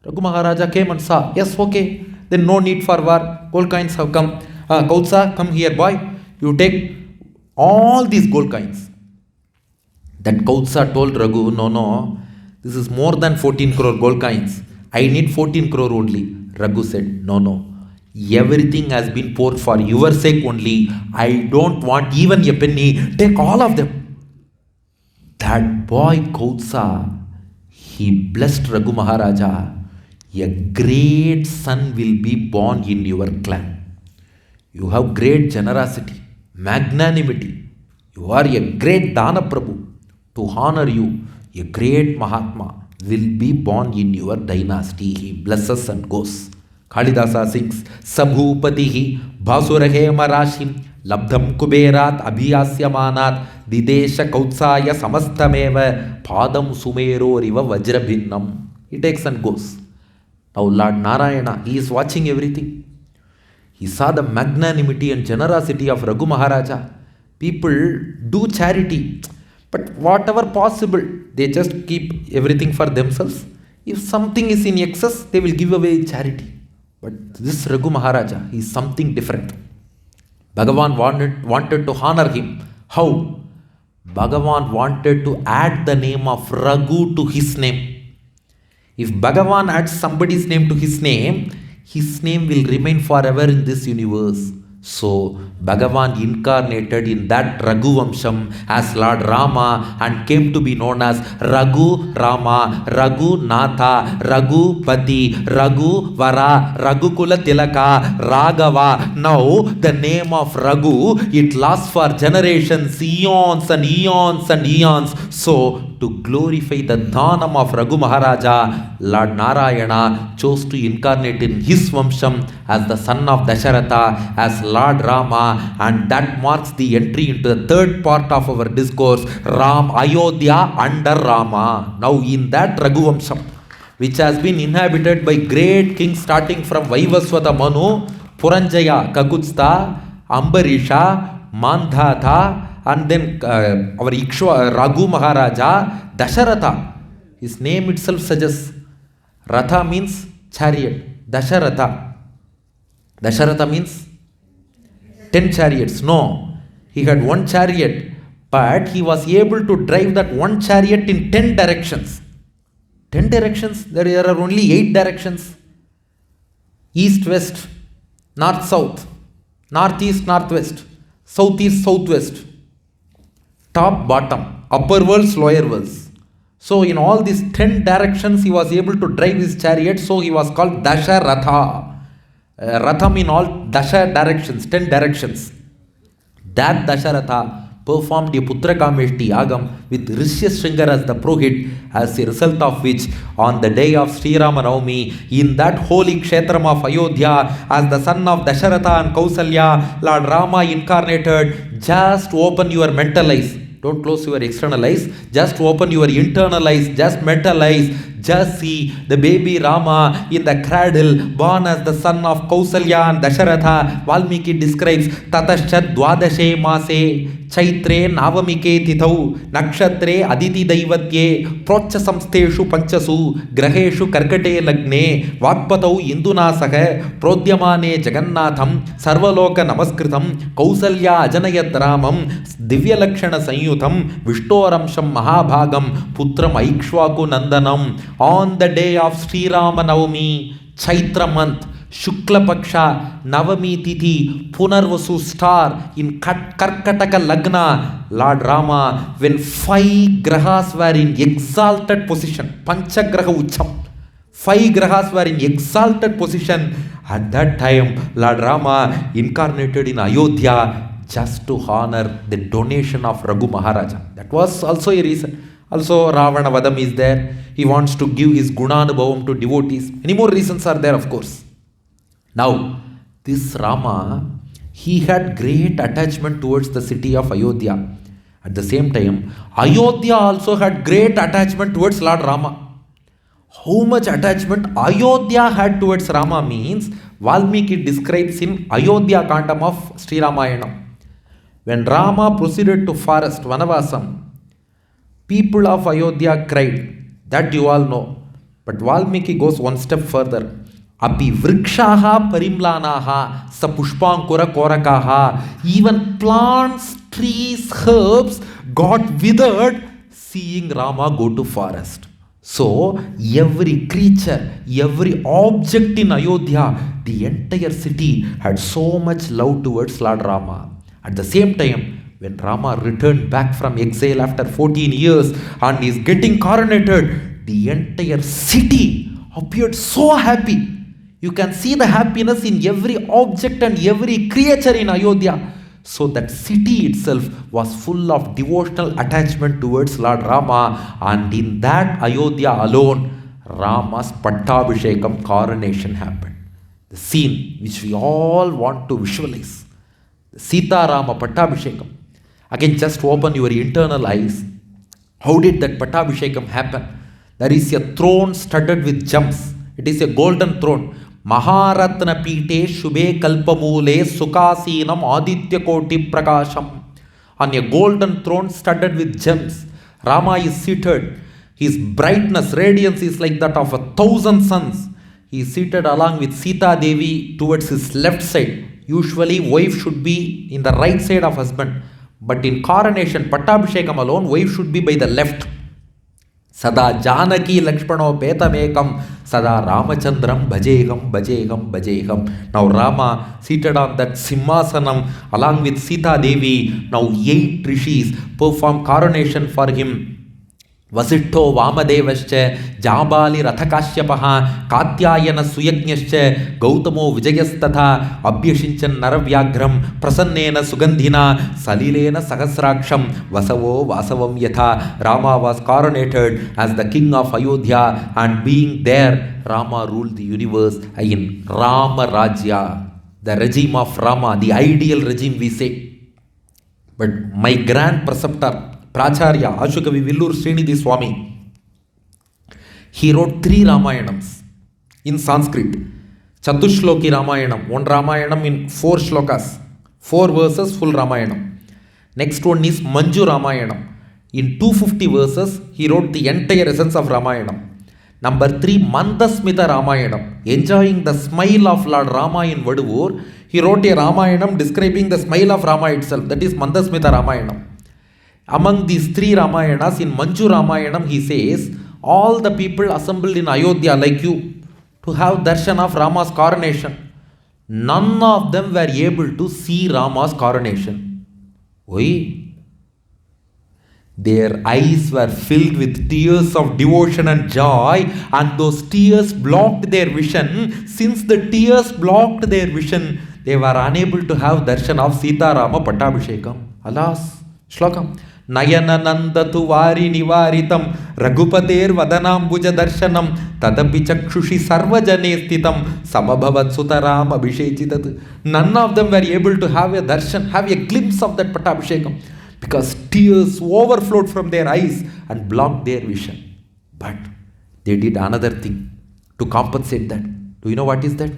Raghu Maharaja came and saw. Yes, okay. Then no need for war. Gold coins have come. Kautsa, come here, boy. You take all these gold coins. That Kautsa told Raghu, no. This is more than 14 crore gold coins. I need 14 crore only. Raghu said, no. Everything has been poured for your sake only. I don't want even a penny. Take all of them. That boy Kautsa, he blessed Raghu Maharaja. A great son will be born in your clan. You have great generosity, magnanimity. You are a great Dana Prabhu. To honor you, a great Mahatma will be born in your dynasty. He blesses and goes. Kalidasa sings, Sabhupatihi Basurahema Rashim Labdham Kuberat Abhiyasyamanat Didesha Kautsaya Samastameva Padam Sumero Riva Vajrabhinnam. He takes and goes. Now Lord Narayana, he is watching everything. He saw the magnanimity and generosity of Raghu Maharaja. People do charity, but whatever possible, they just keep everything for themselves. If something is in excess, they will give away charity. But this Raghu Maharaja is something different. Bhagavan wanted to honor him. How? Bhagavan wanted to add the name of Raghu to his name. If Bhagavan adds somebody's name to his name will remain forever in this universe. So, Bhagavan incarnated in that Raghu Vamsham as Lord Rama and came to be known as Raghu Rama, Raghu Natha, Raghu Pati, Raghu Vara, Raghukula Tilaka, Raghava. Now, the name of Raghu, it lasts for generations, eons and eons and eons. So, to glorify the Dhanam of Raghu Maharaja, Lord Narayana chose to incarnate in his Vamsham as the son of Dasharatha, as Lord Rama, and that marks the entry into the third part of our discourse, Ayodhya under Rama. Now in that Raghu Vamsham, which has been inhabited by great kings starting from Vaivaswata Manu, Puranjaya Kakutstha, Ambarisha, Mandhatha, and then our Raghu Maharaja, Dasharatha. His name itself suggests Ratha means chariot. Dasharatha. Dasharatha means 10 chariots. No. He had one chariot, but he was able to drive that one chariot in 10 directions. 10 directions? There are only 8 directions. East, west, north, south, northeast, northwest, southeast, southwest, top, bottom, upper worlds, lower worlds. So in all these 10 directions he was able to drive his chariot, so he was called Dasharatha. Ratham in all Dasha directions, 10 directions. That Dasharatha performed a Putrakameshti Yagam with Rishyashringar as the Purohit, as a result of which on the day of Sri Rama Navami, in that holy Kshetram of Ayodhya, as the son of Dasharatha and Kausalya, Lord Rama incarnated. Just open your mental eyes. Don't close your external eyes. Just open your internal eyes. Just mental eyes. Just see the baby Rama in the cradle, born as the son of Kausalya and Dasharatha. Valmiki describes Tatascha Dwadashe Mase Chaitre Navamike Tithau Nakshatre Aditi Daivatye Procha Samsteshu Panchasu Graheshu Karkate Lagne Vakpatau Indunasaka Prodhyamane Jagannatham Sarvaloka Namaskritam Kausalya Ajanayat Ramam Divya Lakshana Sanyutam Vishtoramsham Mahabhagam Putram Aikshwaku Nandanam. On the day of Sri Rama Navami, Chaitra month, Shukla Paksha, Navami Tithi, Punarvasu star in Karkataka Lagna, Lord Rama, when 5 grahas were in exalted position, Panchagraha Ucham, 5 grahas were in exalted position, at that time Lord Rama incarnated in Ayodhya just to honor the donation of Raghu Maharaja. That was also a reason. Also Ravana Vadam is there. He wants to give his Gunanubhavam to devotees. Many more reasons are there, of course. Now, this Rama, he had great attachment towards the city of Ayodhya. At the same time, Ayodhya also had great attachment towards Lord Rama. How much attachment Ayodhya had towards Rama means Valmiki describes in Ayodhya Kandam of Sri Ramayana. When Rama proceeded to forest, Vanavasam, people of Ayodhya cried. That you all know. But Valmiki goes one step further. Api vrikshaha parimlanaha sapushpankura korakaha. Even plants, trees, herbs got withered seeing Rama go to forest. So every creature, every object in Ayodhya, the entire city had so much love towards Lord Rama. At the same time, when Rama returned back from exile after 14 years and is getting coronated, the entire city appeared so happy. You can see the happiness in every object and every creature in Ayodhya. So that city itself was full of devotional attachment towards Lord Rama, and in that Ayodhya alone, Rama's Pattabhishekam coronation happened. the scene which we all want to visualize. The Sita Rama Pattabhishekam. Again, just open your internal eyes. How did that Pattabhishekam happen? There is a throne studded with gems. It is a golden throne. Maharatna Pite Shubhe Kalpamule Sukhasinam Aditya Koti Prakasham. On a golden throne studded with gems, Rama is seated. His brightness, radiance is like that of 1,000 suns. He is seated along with Sita Devi towards his left side. Usually, wife should be in the right side of husband. But in coronation, Pattabhishekam alone, wife should be by the left. Sada Janaki Lakshmano Petamekam Sada Ramachandram Bhajeham Bhajeham Bhajeham. Now Rama seated on that Simhasanam along with Sita Devi. Now 8 rishis perform coronation for him. Vasitto Vamadevascha Jabali Rathakashyapaha Katyayana Suyajnyascha Gautamo Vijayastatha Abhyashinchan Naravyagram Prasannena Sugandhina Salilena Sahasraksham Vasavo Vasavam Yatha. Rama was coronated as the king of Ayodhya, and being there, Rama ruled the universe in Rama Rajya, the regime of Rama, the ideal regime we say. But my grand preceptor Pracharya Ashukavi Villur Srinidhi Swami, he wrote 3 Ramayanams in Sanskrit. Chatushloki Ramayanam, 1 Ramayanam in 4 shlokas, 4 verses, full Ramayanam. Next one is Manju Ramayanam. In 250 verses, he wrote the entire essence of Ramayanam. Number 3, Mandasmita Ramayanam, enjoying the smile of Lord Rama in Vaduvur. He wrote a Ramayanam describing the smile of Rama itself, that is Mandasmita Ramayanam. Among these 3 Ramayanas, in Manju Ramayanam, he says, all the people assembled in Ayodhya like you to have darshan of Rama's coronation. None of them were able to see Rama's coronation. Why? Their eyes were filled with tears of devotion and joy, and those tears blocked their vision. Since the tears blocked their vision, they were unable to have darshan of Sita Rama Pattabhishekam. Alas, Shlokam. Nayana Nandatu Vari Nivaritam Raghupater Vadanambuja Darshanam Tadapi Chakshushi Sarvajane Stitam Samabhavat Sutaram Abhishechitat. None of them were able to have a darshan, have a glimpse of that Pattabhishekam, because tears overflowed from their eyes and blocked their vision. But they did another thing to compensate that. Do you know what is that?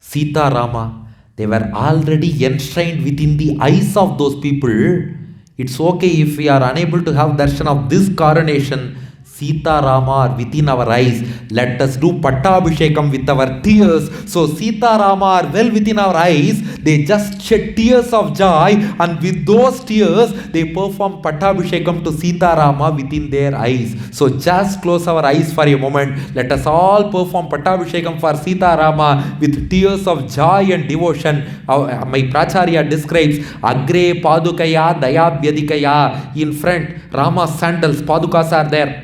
Sita Rama, they were already enshrined within the eyes of those people. It's okay if we are unable to have darshan of this coronation. Sita Rama are within our eyes. Let us do Pattabhishekam with our tears. So Sita Rama are well within our eyes. They just shed tears of joy, and with those tears they perform Pattabhishekam to Sita Rama within their eyes. So just close our eyes for a moment. Let us all perform Pattabhishekam for Sita Rama with tears of joy and devotion. My Pracharya describes Agre Padukaya Dayabhyadikaya. In front, Rama's sandals, Padukas are there.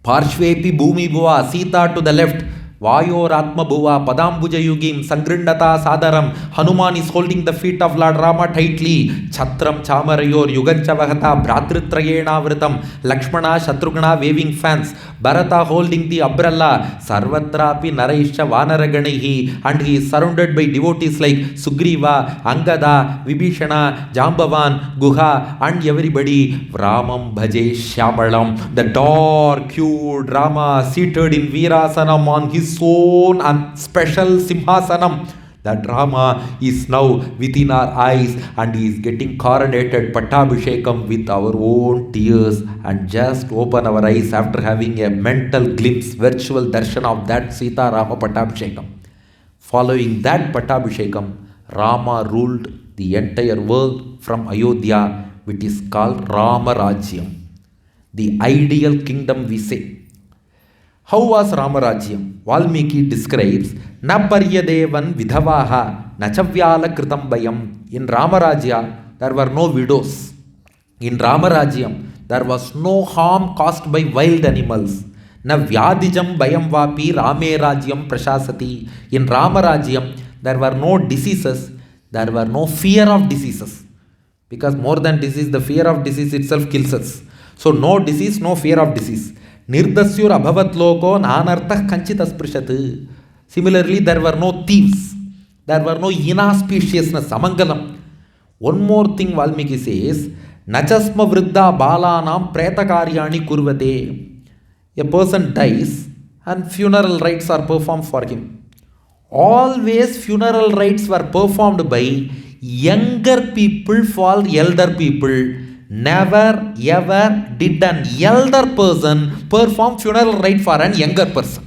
Parshvepi Bhumi Bhuva, Sita to the left. Vayor Atma Bhuva, Padambuja Yugim, Sangrindata Sadaram. Hanuman is holding the feet of Lord Rama tightly. Chatram Chamarayor, Yuganchavahata, Bhratritrayena Vritam. Lakshmana Shatrughna waving fans. Bharata holding the umbrella. Sarvatrapi Naraisha Vanaraganihi. And he is surrounded by devotees like Sugriva, Angada, Vibhishana, Jambavan, Guha, and everybody. Ramam Bhaje Shyamalam. The dark-hued Rama seated in Virasanam on his own and special Simhasanam. That Rama is now within our eyes, and he is getting coronated Pattabhishekam with our own tears. And just open our eyes after having a mental glimpse, virtual darshan of that Sita Rama Pattabhishekam. Following that Pattabhishekam, Rama ruled the entire world from Ayodhya, which is called Rama Rajyam, the ideal kingdom we say. How was Rama Rajyam? Valmiki describes Naparyadevan Vidhavaha Nachavyala Kritam Bayam. In Rama Rajya, there were no widows. In Rama Rajyam, there was no harm caused by wild animals. Na Vyadijam Bayam Vapi Rame Rajyam Prashasati. In Rama Rajyam, there were no diseases. There were no fear of diseases. Because more than disease, the fear of disease itself kills us. So no disease, no fear of disease. Nirdasyur abhavat loko nanartah kanchitas prishatu. Similarly, there were no thieves. There were no inauspiciousness, amangalam. One more thing Valmiki says, Nachasma vriddha balanam pretakaryani kurvate. A person dies and funeral rites are performed for him. Always funeral rites were performed by younger people for elder people. Never ever did an elder person perform funeral rite for an younger person.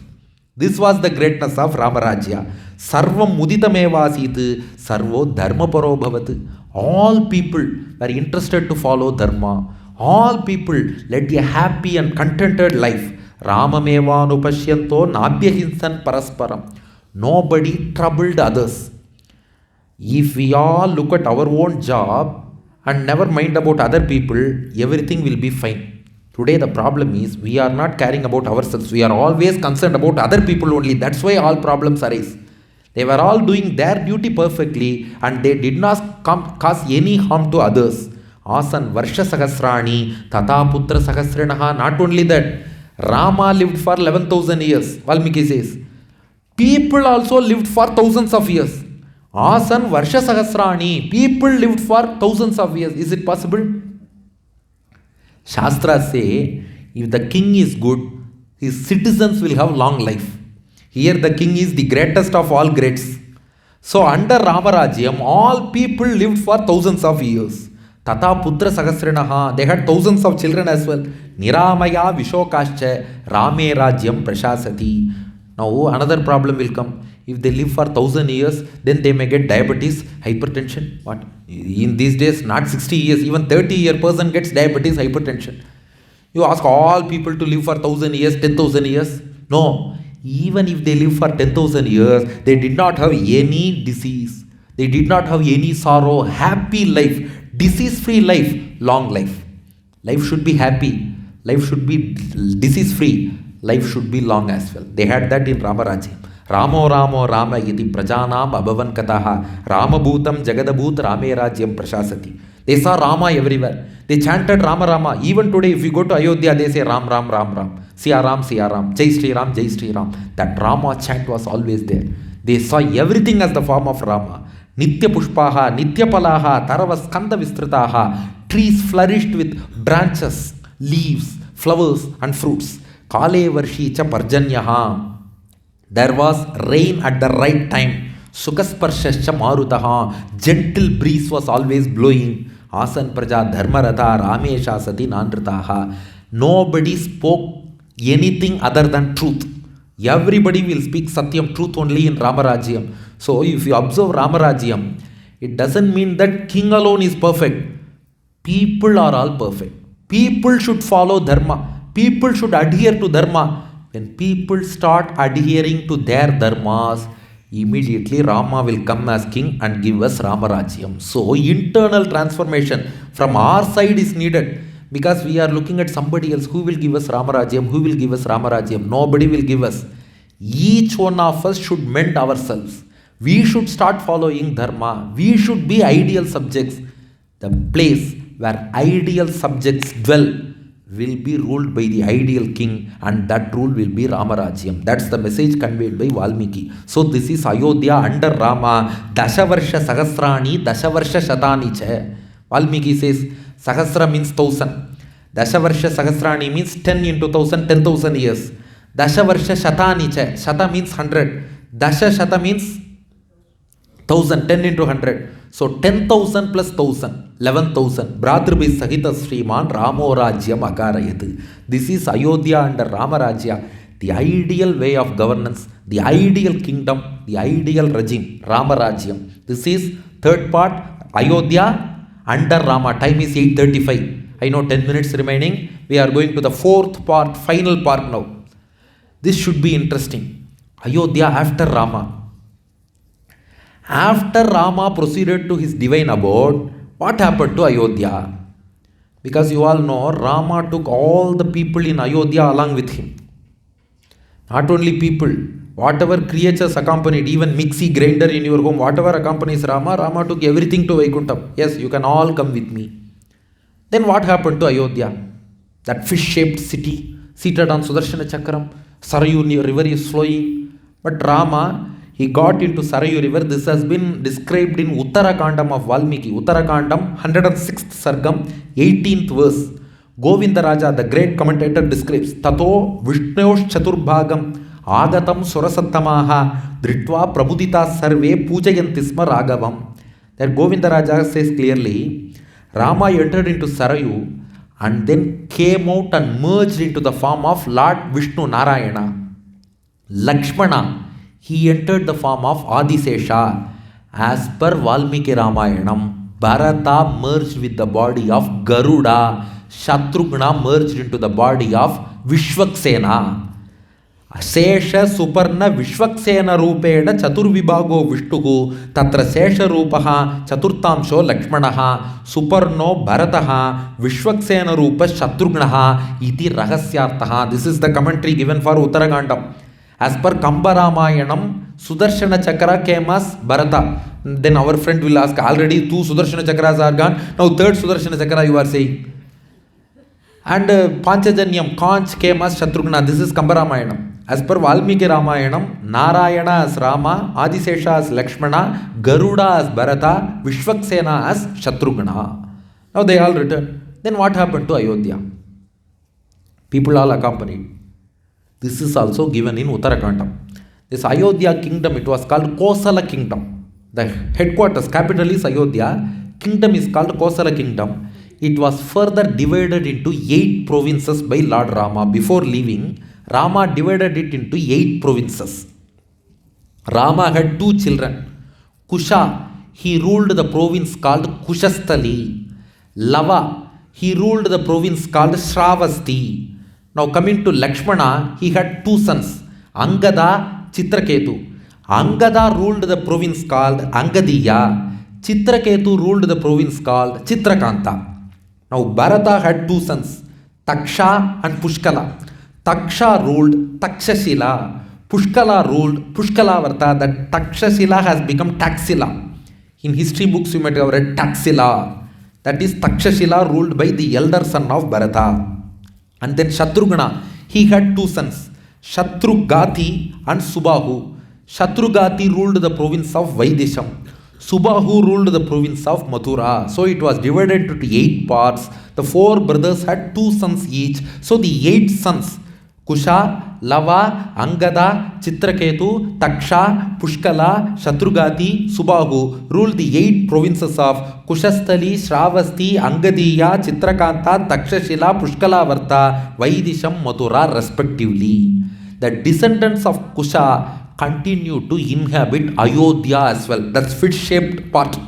This was the greatness of Ramarajya. Sarvam muditamevasith sarvo dharmaparo bhavat. All people were interested to follow dharma. All people led a happy and contented life. Ramamevanu nabhyahinsan parasparam. Nobody troubled others. If we all look at our own job and never mind about other people, everything will be fine. Today the problem is we are not caring about ourselves. We are always concerned about other people only. That's why all problems arise. They were all doing their duty perfectly and they did not cause any harm to others. Asan Varsha Sahasrani, Tata Putra Sahasranaha. Not only that, Rama lived for 11,000 years, Valmiki says. People also lived for thousands of years. Asan Varsha Sahasrani. People lived for thousands of years. Is it possible? Shastras say, if the king is good, his citizens will have long life. Here the king is the greatest of all greats. So under Ramarajyam, all people lived for thousands of years. Tata Putra Sahasranaha. They had thousands of children as well. Niramaya Vishokascha Rame Rajyam Prashasati. Now another problem will come. If they live for 1,000 years, then they may get diabetes, hypertension. What? In these days, not 60 years, even 30-year person gets diabetes, hypertension. You ask all people to live for 1,000 years, 10,000 years? No. Even if they live for 10,000 years, they did not have any disease. They did not have any sorrow. Happy life, disease-free life, long life. Life should be happy. Life should be disease-free. Life should be long as well. They had that in Ramarajyam. Ramo Ramo Rama iti prajanam abhavan kataha Rama bhutam jagadabhut Rame Rajyam prashasati. They saw Rama everywhere. They chanted Rama Rama. Even today, if you go to Ayodhya, they say Ram Ram Ram Ram. Siya Ram Siya Ram. Jai Shri Ram Jai Shri Ram. That Rama chant was always there. They saw everything as the form of Rama. Nitya Pushpaha, Nitya Palaha, Tarava Skanda Vistritaha. Trees flourished with branches, leaves, flowers and fruits. Kale Varshi Cha Parjanyaha. There was rain at the right time. Sukasparshascha Marutaha. Gentle breeze was always blowing. Asan Praja Dharmaratha Ramesha Sati Nandritaha. Nobody spoke anything other than truth. Everybody will speak Satyam, truth only in Ramarajyam. So if you observe Ramarajyam, it doesn't mean that king alone is perfect. People are all perfect. People should follow Dharma. People should adhere to Dharma. When people start adhering to their dharmas, immediately Rama will come as king and give us Ramarajyam. So internal transformation from our side is needed because we are looking at somebody else who will give us Ramarajyam, who will give us Ramarajyam. Nobody will give us. Each one of us should mend ourselves. We should start following dharma. We should be ideal subjects. The place where ideal subjects dwell will be ruled by the ideal king and that rule will be Ramarajyam. That's the message conveyed by Valmiki. So this is Ayodhya under Rama. Dashavarsha Sahasrani, Dashavarsha Shatani cha. Valmiki says Sahasra means 1,000. Dashavarsha Sahasrani means 10 into 1,000, 10,000 years. Dashavarsha Shatani cha. Shata means 100. Dasha Shata means 1,000, 10 into 100. So 10,000 plus 1,000, 11,000. Bhratrabhi Sahita Sriman Ramo Rajyam Akarayat. This is Ayodhya under Ramarajya. The ideal way of governance, the ideal kingdom, the ideal regime, Ramarajyam. This is third part, Ayodhya under Rama. Time is 8:35. I know 10 minutes remaining. We are going to the fourth part, final part now. This should be interesting. Ayodhya after Rama. After Rama proceeded to his divine abode, what happened to Ayodhya? Because you all know, Rama took all the people in Ayodhya along with him. Not only people, whatever creatures accompanied, even mixie grinder in your home, whatever accompanies Rama, Rama took everything to Vaikuntham. Yes, you can all come with me. Then what happened to Ayodhya? That fish-shaped city, seated on Sudarshana Chakram, Sarayu river is flowing, But Rama, he got into Sarayu river. This has been described in Uttarakandam of Valmiki. Uttarakandam, 106th Sargam, 18th verse. Govindaraja, the great commentator, describes Tato Vishnosh Chaturbhagam Agatam Surasattamaha Dritva Prabudita Sarve Pujayantisma Ragavam. That Govindaraja says clearly, Rama entered into Sarayu and then came out and merged into the form of Lord Vishnu Narayana. Lakshmana, he entered the form of Adisesha. As per Valmiki Ramayanam, Bharata merged with the body of Garuda. Shatrughna merged into the body of Vishwaksena. Sesha Suparna Vishwaksena Rupeda Chaturvibago Vishtuhu Tatra Sesha Rupaha Chaturtamsho Lakshmanaha Suparno Bharataha Vishwaksena Rupa Shatrughnaha Iti Rahasyartaha. This is the commentary given for Uttarakandam. As per Kambaramayanam, Sudarshana Chakra came as Bharata. Then our friend will ask, already 2 Sudarshana Chakras are gone, now 3rd Sudarshana Chakra you are saying. And Panchajanyam, Conch came as Shatrughna. This is Kambaramayanam. As per Valmiki Ramayanam, Narayana as Rama, Adisesha as Lakshmana, Garuda as Bharata, Vishwaksena as Shatrughna. Now they all returned. Then what happened to Ayodhya? People all accompanied. This is also given in Uttarakandam. This Ayodhya kingdom, it was called Kosala kingdom. The headquarters, capital is Ayodhya. Kingdom is called Kosala kingdom. It was further divided into 8 provinces by Lord Rama. Before leaving, Rama divided it into 8 provinces. Rama had 2 children. Kusha, he ruled the province called Kushasthali. Lava, he ruled the province called Shravasti. Now coming to Lakshmana, he had 2 sons, Angada, Chitraketu. Angada ruled the province called Angadiya. Chitraketu ruled the province called Chitrakanta. Now Bharata had 2 sons, Taksha and Pushkala. Taksha ruled Takshashila. Pushkala ruled Pushkalavarta. That Takshashila has become Taxila. In history books you might have read Taxila. That is Takshashila ruled by the elder son of Bharata. And then Shatrughna, he had 2 sons, Shatrugati and Subahu. Shatrugati ruled the province of Vaidisham. Subahu ruled the province of Mathura. So it was divided into 8 parts. The 4 brothers had 2 sons each. So the 8 sons, Kusha, Lava, Angada, Chitraketu, Taksha, Pushkala, Shatrugati, Subahu ruled the 8 provinces of Kushasthali, Shravasti, Angadiya, Chitrakanta, Takshashila, Pushkalavarta, Vaidisham, Mathura respectively. The descendants of Kusha continue to inhabit Ayodhya as well. That's fit-shaped part.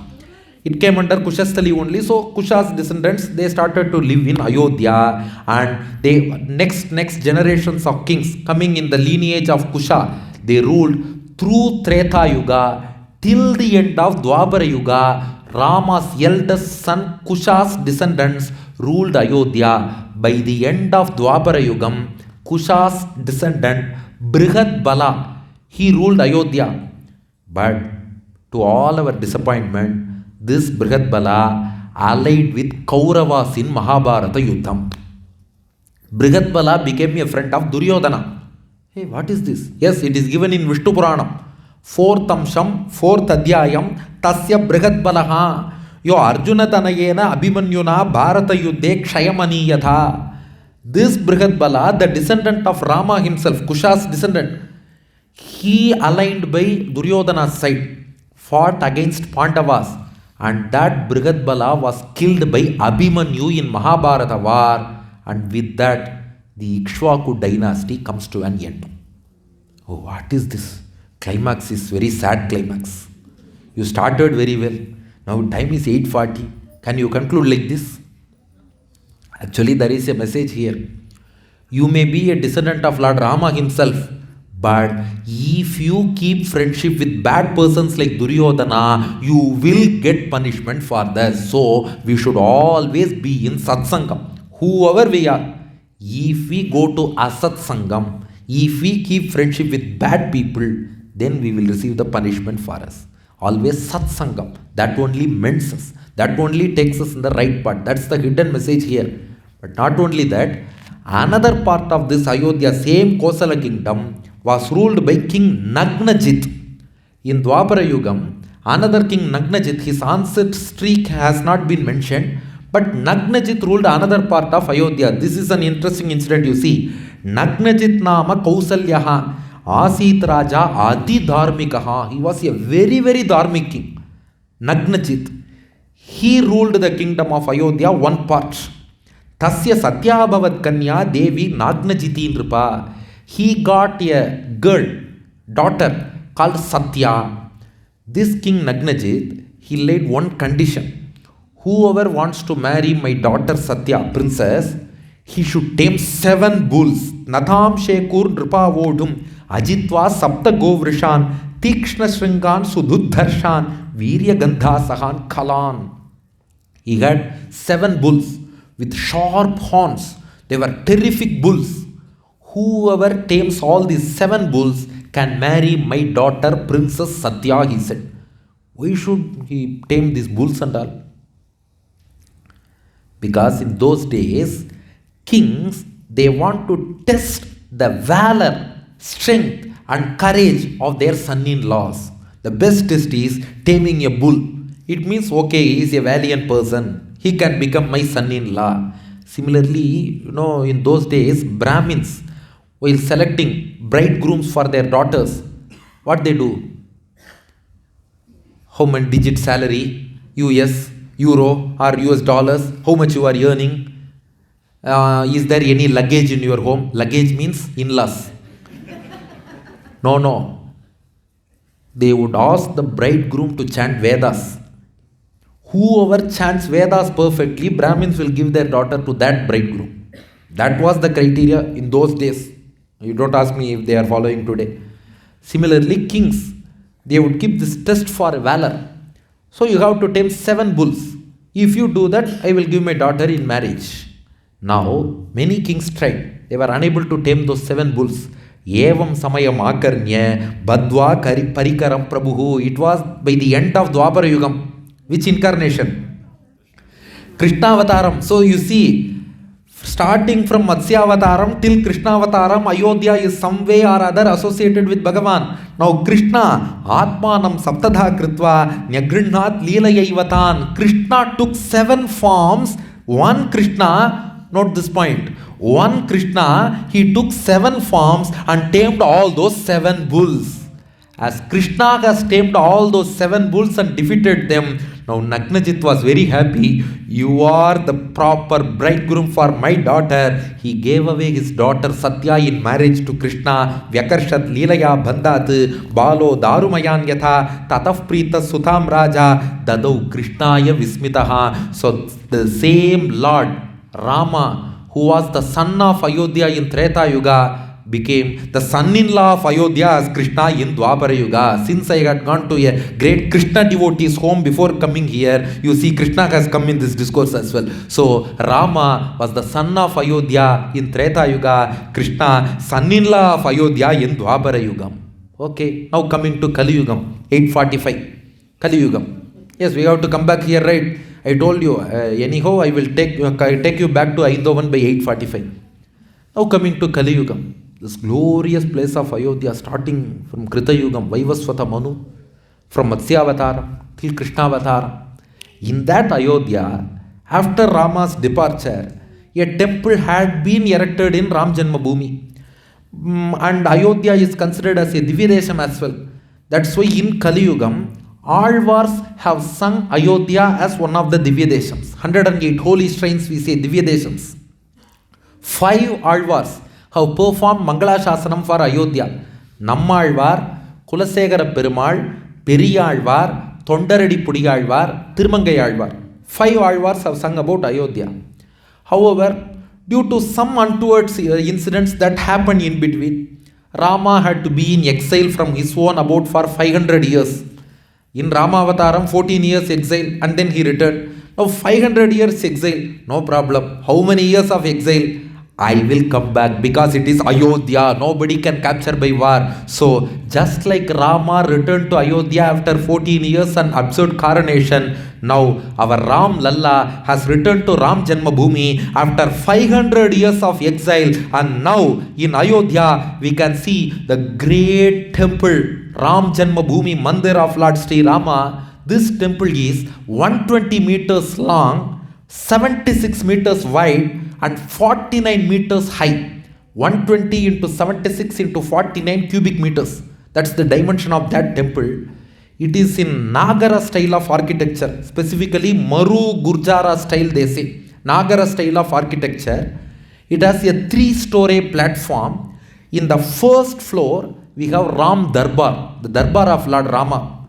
It came under Kushasthali only. So Kusha's descendants, they started to live in Ayodhya, and they next generations of kings coming in the lineage of Kusha, they ruled through Treta Yuga till the end of Dwapara Yuga. Rama's eldest son Kusha's descendants ruled Ayodhya. By the end of Dwapara Yugam, Kusha's descendant Brihad Bala, he ruled Ayodhya. But to all our disappointment, this Brihad Bala allied with Kauravas in Mahabharata Yuddham. Brihad Bala became a friend of Duryodhana. Hey, what is this? Yes, it is given in Vishnu Puranam. 4th Amsham, 4th Adhyayam, Tasya Brihad Balaha, Yo Arjuna Tanayena Abhimanyuna Bharata Yuddhe Kshayamaniyatha. This Brihad Bala, the descendant of Rama himself, Kusha's descendant, he aligned by Duryodhana's side, fought against Pandavas, and that Brihad Bala was killed by Abhimanyu in Mahabharata war, and with that the Ikshvaku dynasty comes to an end. Oh, what is this? Climax is very sad climax. You started very well. Now time is 8:40. Can you conclude like this? Actually, there is a message here. You may be a descendant of Lord Rama himself, but if you keep friendship with bad persons like Duryodhana, you will get punishment for this. So we should always be in satsangam. Whoever we are, if we go to asatsangam, if we keep friendship with bad people, then we will receive the punishment for us. Always satsangam. That only mends us. That only takes us in the right path. That's the hidden message here. But not only that, Another part of this Ayodhya, same Kosala kingdom, was ruled by King Nagnajit. In Dwapara Yugam, another king Nagnajit, his ancestry has not been mentioned, but Nagnajit ruled another part of Ayodhya. This is an interesting incident you see. Nagnajit nama Kausalyaha Asit Raja Adi Dharmikaha. He was a very, very dharmic king. Nagnajit. He ruled the kingdom of Ayodhya, one part. Tasya Satyabhavad Kanya Devi Nagnajiti Nripa. He got a girl, daughter called Satya. This king Nagnajit, he laid one condition. Whoever wants to marry my daughter Satya, princess, he should tame 7 bulls. Natham Shekur Nripa Vodum Ajitva Sapta Govrishan Tikshna Shringan Sududharshan Virya Gandha Sahan Kalan. He had 7 bulls with sharp horns. They were terrific bulls. Whoever tames all these 7 bulls can marry my daughter Princess Satya, he said. Why should he tame these bulls and all? Because in those days, kings, they want to test the valor, strength and courage of their son-in-laws. The best test is taming a bull. It means, okay, he is a valiant person. He can become my son-in-law. Similarly, in those days, Brahmins, while selecting bridegrooms for their daughters, what they do? How many digit salary, US, Euro or US dollars, how much you are earning, is there any luggage in your home? Luggage means in-laws. No. They would ask the bridegroom to chant Vedas. Whoever chants Vedas perfectly, Brahmins will give their daughter to that bridegroom. That was the criteria in those days. You don't ask me if they are following today. Similarly, kings, they would keep this test for valor. So you have to tame 7 bulls. If you do that, I will give my daughter in marriage. Now, many kings tried. They were unable to tame those 7 bulls. Evam samayam akarnya badva parikaram prabhu. It was by the end of Dwapara Yugam. Which incarnation? Krishna Avataram. So you see, starting from Matsya Avataram till Krishna Avataram, Ayodhya is some way or other associated with Bhagavan. Now Krishna, Atmanam Saptadha Kritva, Nyagrinhat Leelayayvatan. Krishna took 7 forms. One Krishna, note this point. One Krishna, he took 7 forms and tamed all those 7 bulls. As Krishna has tamed all those 7 bulls and defeated them, now Nagnajit was very happy. You are the proper bridegroom for my daughter. He gave away his daughter Satya in marriage to Krishna. Vyakarshat Leelaya Bandhat Balo Darumayan Yatha Tataf Prita Sutam Raja Dadau Krishnaya Vismitaha. So the same Lord Rama, who was the son of Ayodhya in Treta Yuga, became the son-in-law of Ayodhya as Krishna in Dwapara Yuga. Since I had gone to a great Krishna devotee's home before coming here, you see Krishna has come in this discourse as well. So Rama was the son of Ayodhya in Treta Yuga, Krishna son-in-law of Ayodhya in Dwapara Yugam. Okay, now coming to Kali Yugam, 845. Kali Yugam. Yes, we have to come back here, right? I told you, anyhow, I will take you back to EINDHOVEN by 845. Now coming to Kali Yugam. This glorious place of Ayodhya, starting from Krita Yugam, Vaivaswata Manu, from Matsya Avatar till Krishna Avatar. In that Ayodhya, after Rama's departure, a temple had been erected in Ram Janmabhoomi. And Ayodhya is considered as a Divyadesham as well. That's why in Kali Yugam, Alvars have sung Ayodhya as one of the Divyadeshams. 108 holy shrines we say Divyadeshams. 5 Alvars have performed Mangala Shasanam for Ayodhya. Nammalvar, Kulasegara Perumal, Periyalvar, Tondaradi Pudiyalvar, Tirumangayalvar. 5 Alvars have sung about Ayodhya. However, due to some untoward incidents that happened in between, Rama had to be in exile from his own abode for 500 years. In Rama Avataram, 14 years exile and then he returned. Now 500 years exile, no problem. How many years of exile? I will come back because it is Ayodhya. Nobody can capture by war. So, just like Rama returned to Ayodhya after 14 years and observed coronation, now our Ram Lalla has returned to Ram Janmabhoomi after 500 years of exile. And now in Ayodhya, we can see the great temple, Ram Janmabhoomi Mandir of Lord Sri Rama. This temple is 120 meters long, 76 meters wide, and 49 meters high. 120 into 76 into 49 cubic meters. That's the dimension of that temple. It is in Nagara style of architecture, specifically Maru Gurjara style they say. Nagara style of architecture. It has a 3-story platform. In the first floor, we have Ram Darbar, the Darbar of Lord Rama.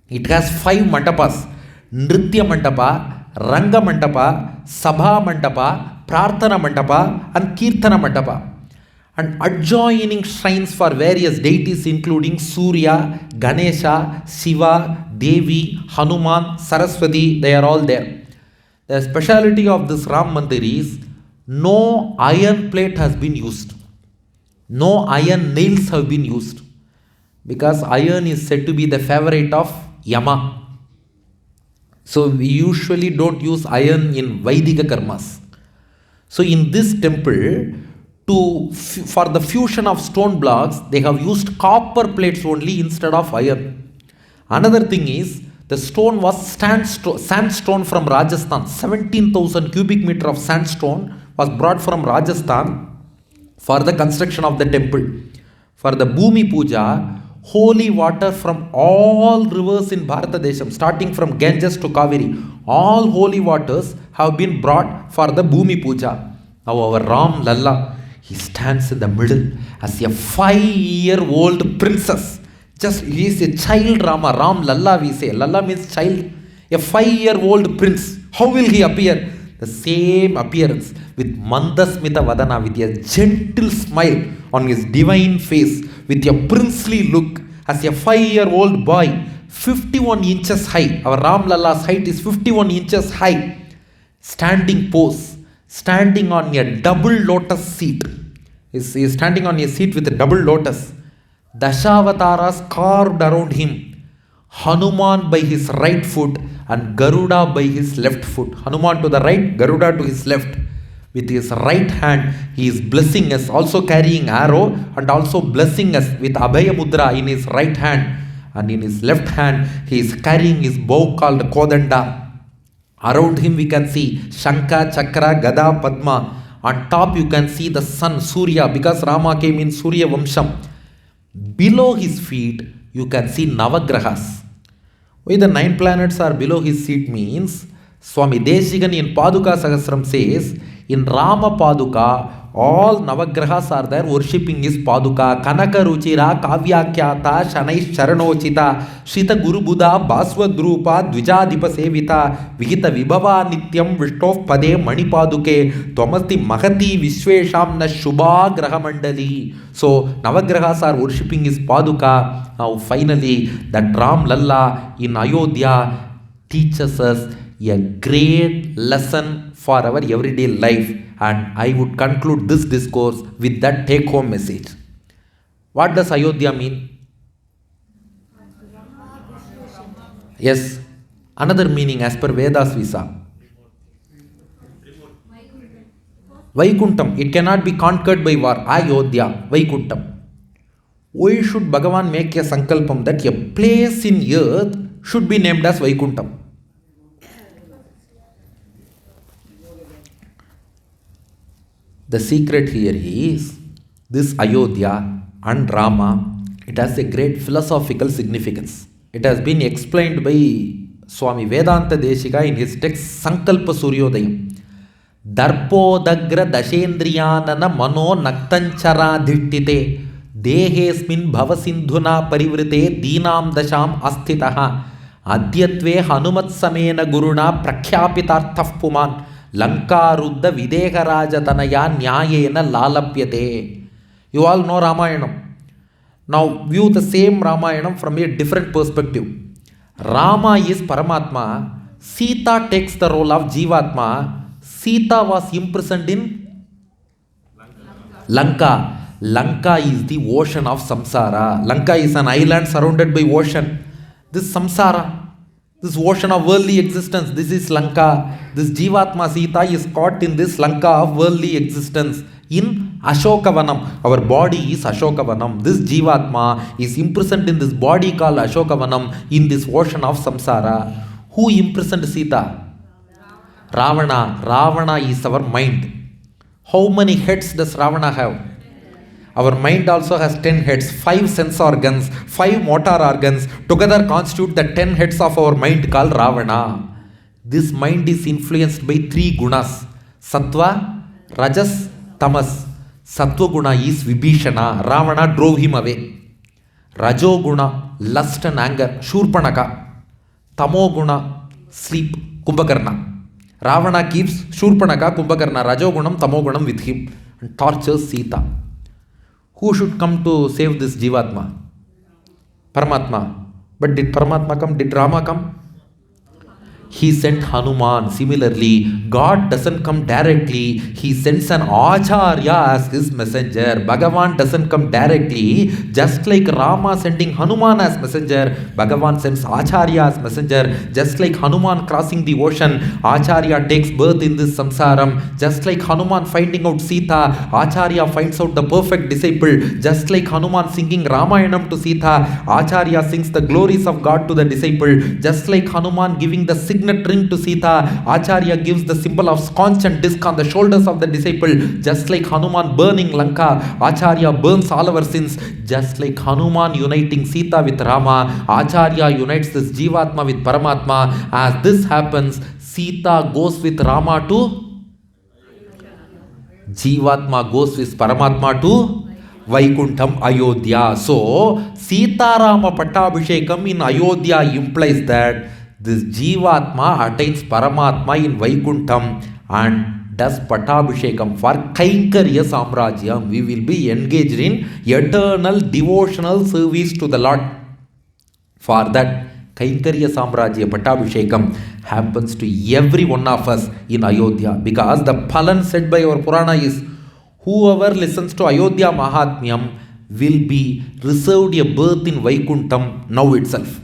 It has 5 mandapas: Nritya Mandapa, Ranga Mandapa, Sabha Mandapa, Prarthana Mandapa, and Kirtana Mandapa. And adjoining shrines for various deities including Surya, Ganesha, Shiva, Devi, Hanuman, Saraswati, they are all there. The speciality of this Ram Mandir is no iron plate has been used. No iron nails have been used. Because iron is said to be the favorite of Yama. So we usually don't use iron in Vaidika karmas. So in this temple, for the fusion of stone blocks, they have used copper plates only instead of iron. Another thing is, the stone was sandstone from Rajasthan. 17,000 cubic meter of sandstone was brought from Rajasthan for the construction of the temple. For the Bhumi Puja, holy water from all rivers in Bharatadesham, starting from Ganges to Kaveri, all holy waters have been brought for the Bhumi Puja. Now our Ram Lalla, he stands in the middle as a 5-year-old princess. He is a child Rama. Ram Lalla we say. Lalla means child. A 5-year-old prince. How will he appear? The same appearance with Mandasmita Vadana, with a gentle smile on his divine face, with a princely look, as a 5-year-old boy, 51 inches high. Our Ram Lalla's height is 51 inches high. Standing pose, standing on a double lotus seat. He is standing on a seat with a double lotus. Dashavataras carved around him. Hanuman by his right foot and Garuda by his left foot. Hanuman to the right, Garuda to his left. With his right hand, he is blessing us, also carrying arrow and also blessing us with Abhaya Mudra in his right hand. And in his left hand, he is carrying his bow called Kodanda. Around him we can see Shankha, Chakra, Gada, Padma. On top you can see the sun, Surya, because Rama came in Surya Vamsham. Below his feet, you can see Navagrahas. Why the 9 planets are below his seat means, Swami Deshigan in Paduka Sahasram says, in Rama Paduka, all Navagrahas are there worshipping his Paduka. Kanaka Ruchira, Kavyakyata, Shanai Sharanochita, Shita Guru Buddha, Baswa Drupa, Dvijadipa Sevita, Vihita Vibhava Nityam, Vishtov Pade, Mani Paduke, Tomasti Mahati Vishweshamna Shubha Graha Mandali. So Navagrahas are worshipping his Paduka. Now finally, that Ram Lalla in Ayodhya teaches us a great lesson for our everyday life, and I would conclude this discourse with that take-home message. What does Ayodhya mean? Yes, another meaning as per Vedas we saw. Vaikuntham, it cannot be conquered by war. Ayodhya, Vaikuntham. Why should Bhagavan make a sankalpam that a place in earth should be named as Vaikuntham? The secret here is this Ayodhya and Rama, it has a great philosophical significance. It has been explained by Swami Vedanta Deshika in his text Sankalpa Suryodayam. Darpodagra Dashendriyanana Mano Naktanchara Dhittite Dehesmin Bhavasindhuna Parivrite Deenam Dasham Asthitaha Adyatve Hanumat Samena Guruna Prakhyapitarthaf Puman Lankaruddha Videharajathanaya Nyayena Lalapyate. You all know Ramayanam. Now view the same Ramayanam from a different perspective. Rama is Paramatma. Sita takes the role of Jivatma. Sita was imprisoned in Lanka. Lanka is the ocean of samsara. Lanka is an island surrounded by ocean. This samsara, this ocean of worldly existence, this is Lanka. This Jivatma Sita is caught in this Lanka of worldly existence in Ashokavanam. Our body is Ashokavanam. This Jivatma is imprisoned in this body called Ashokavanam in this ocean of samsara. Who imprisoned Sita? Ravana. Ravana is our mind. How many heads does Ravana have? Our mind also has 10 heads, 5 sense organs, 5 motor organs, together constitute the 10 heads of our mind called Ravana. This mind is influenced by 3 gunas, Sattva, Rajas, Tamas. Sattva guna is Vibhishana, Ravana drove him away. Rajo guna, lust and anger, Shurpanaka. Tamo guna, sleep, Kumbhakarna. Ravana keeps Shurpanaka, Kumbhakarna, Rajogunam, Tamogunam with him and tortures Sita. Who should come to save this Jivatma? Paramatma. But did Paramatma come? Did Rama come? He sent Hanuman. Similarly, God doesn't come directly. He sends an Acharya as his messenger. Bhagavan doesn't come directly. Just like Rama sending Hanuman as messenger, Bhagavan sends Acharya as messenger. Just like Hanuman crossing the ocean, Acharya takes birth in this samsaram. Just like Hanuman finding out Sita, Acharya finds out the perfect disciple. Just like Hanuman singing Ramayanam to Sita, Acharya sings the glories of God to the disciple. Just like Hanuman giving the signet ring to Sita, Acharya gives the symbol of sconch and disc on the shoulders of the disciple. Just like Hanuman burning Lanka, Acharya burns all our sins. Just like Hanuman uniting Sita with Rama, Acharya unites this Jivatma with Paramatma. As this happens, Sita goes with Rama to Jivatma goes with Paramatma to Vaikuntham, Ayodhya. So, Sita Rama Pattabhishekam in Ayodhya implies that this Jivatma attains Paramatma in Vaikuntham and does Pattabhishekam for Kaikarya Samrajyam. We will be engaged in eternal devotional service to the Lord. For that, Kaikarya Samrajya Pattabhishekam happens to every one of us in Ayodhya. Because the Palan said by our Purana is, whoever listens to Ayodhya Mahatmyam will be reserved a birth in Vaikuntham now itself.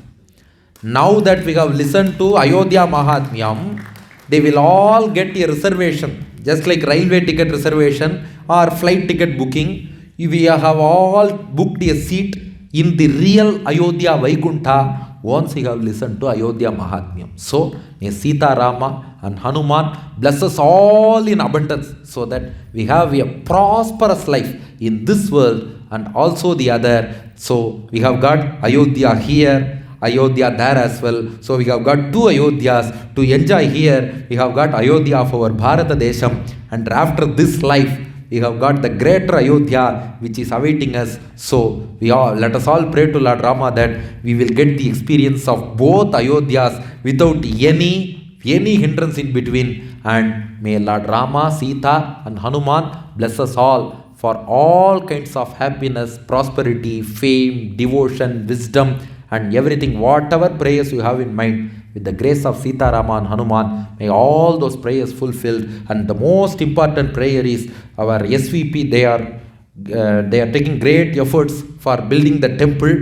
Now that we have listened to Ayodhya Mahatmyam, they will all get a reservation, just like railway ticket reservation or flight ticket booking. We have all booked a seat in the real Ayodhya Vaikuntha once we have listened to Ayodhya Mahatmyam. So, may Sita Rama and Hanuman bless us all in abundance so that we have a prosperous life in this world and also the other. So, we have got Ayodhya here, Ayodhya there as well. So we have got 2 Ayodhyas to enjoy here. We have got Ayodhya of our Bharata Desham, and after this life we have got the greater Ayodhya which is awaiting us. So let us all pray to Lord Rama that we will get the experience of both Ayodhyas without any hindrance in between, and may Lord Rama, Sita and Hanuman bless us all for all kinds of happiness, prosperity, fame, devotion, wisdom and everything, whatever prayers you have in mind, with the grace of Sita, Rama and Hanuman, may all those prayers fulfilled. And the most important prayer is our SVP. They are taking great efforts for building the temple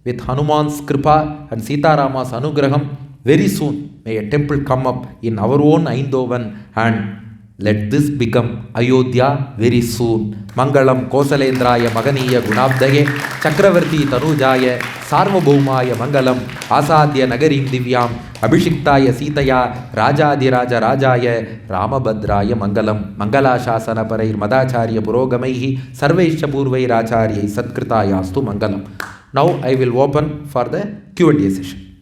with Hanuman's Kripa and Sita Rama's Anugraham. Very soon may a temple come up in our own Eindhoven, and let this become Ayodhya very soon. Mangalam Kosalendraya Maganiya Gunabdaye Chakravarti Tanujaya Sarvabhaumaya Mangalam Asadhya Nagarim Divyam Abhishiktaya Sitaya Rajadiraja Rajaya Ramabhadraya Mangalam Mangala Shasana Parair Madacharya Purogamaihi Sarvesha Purvair Acharya Satkritaya Astu Mangalam. Now I will open for the Q&A session.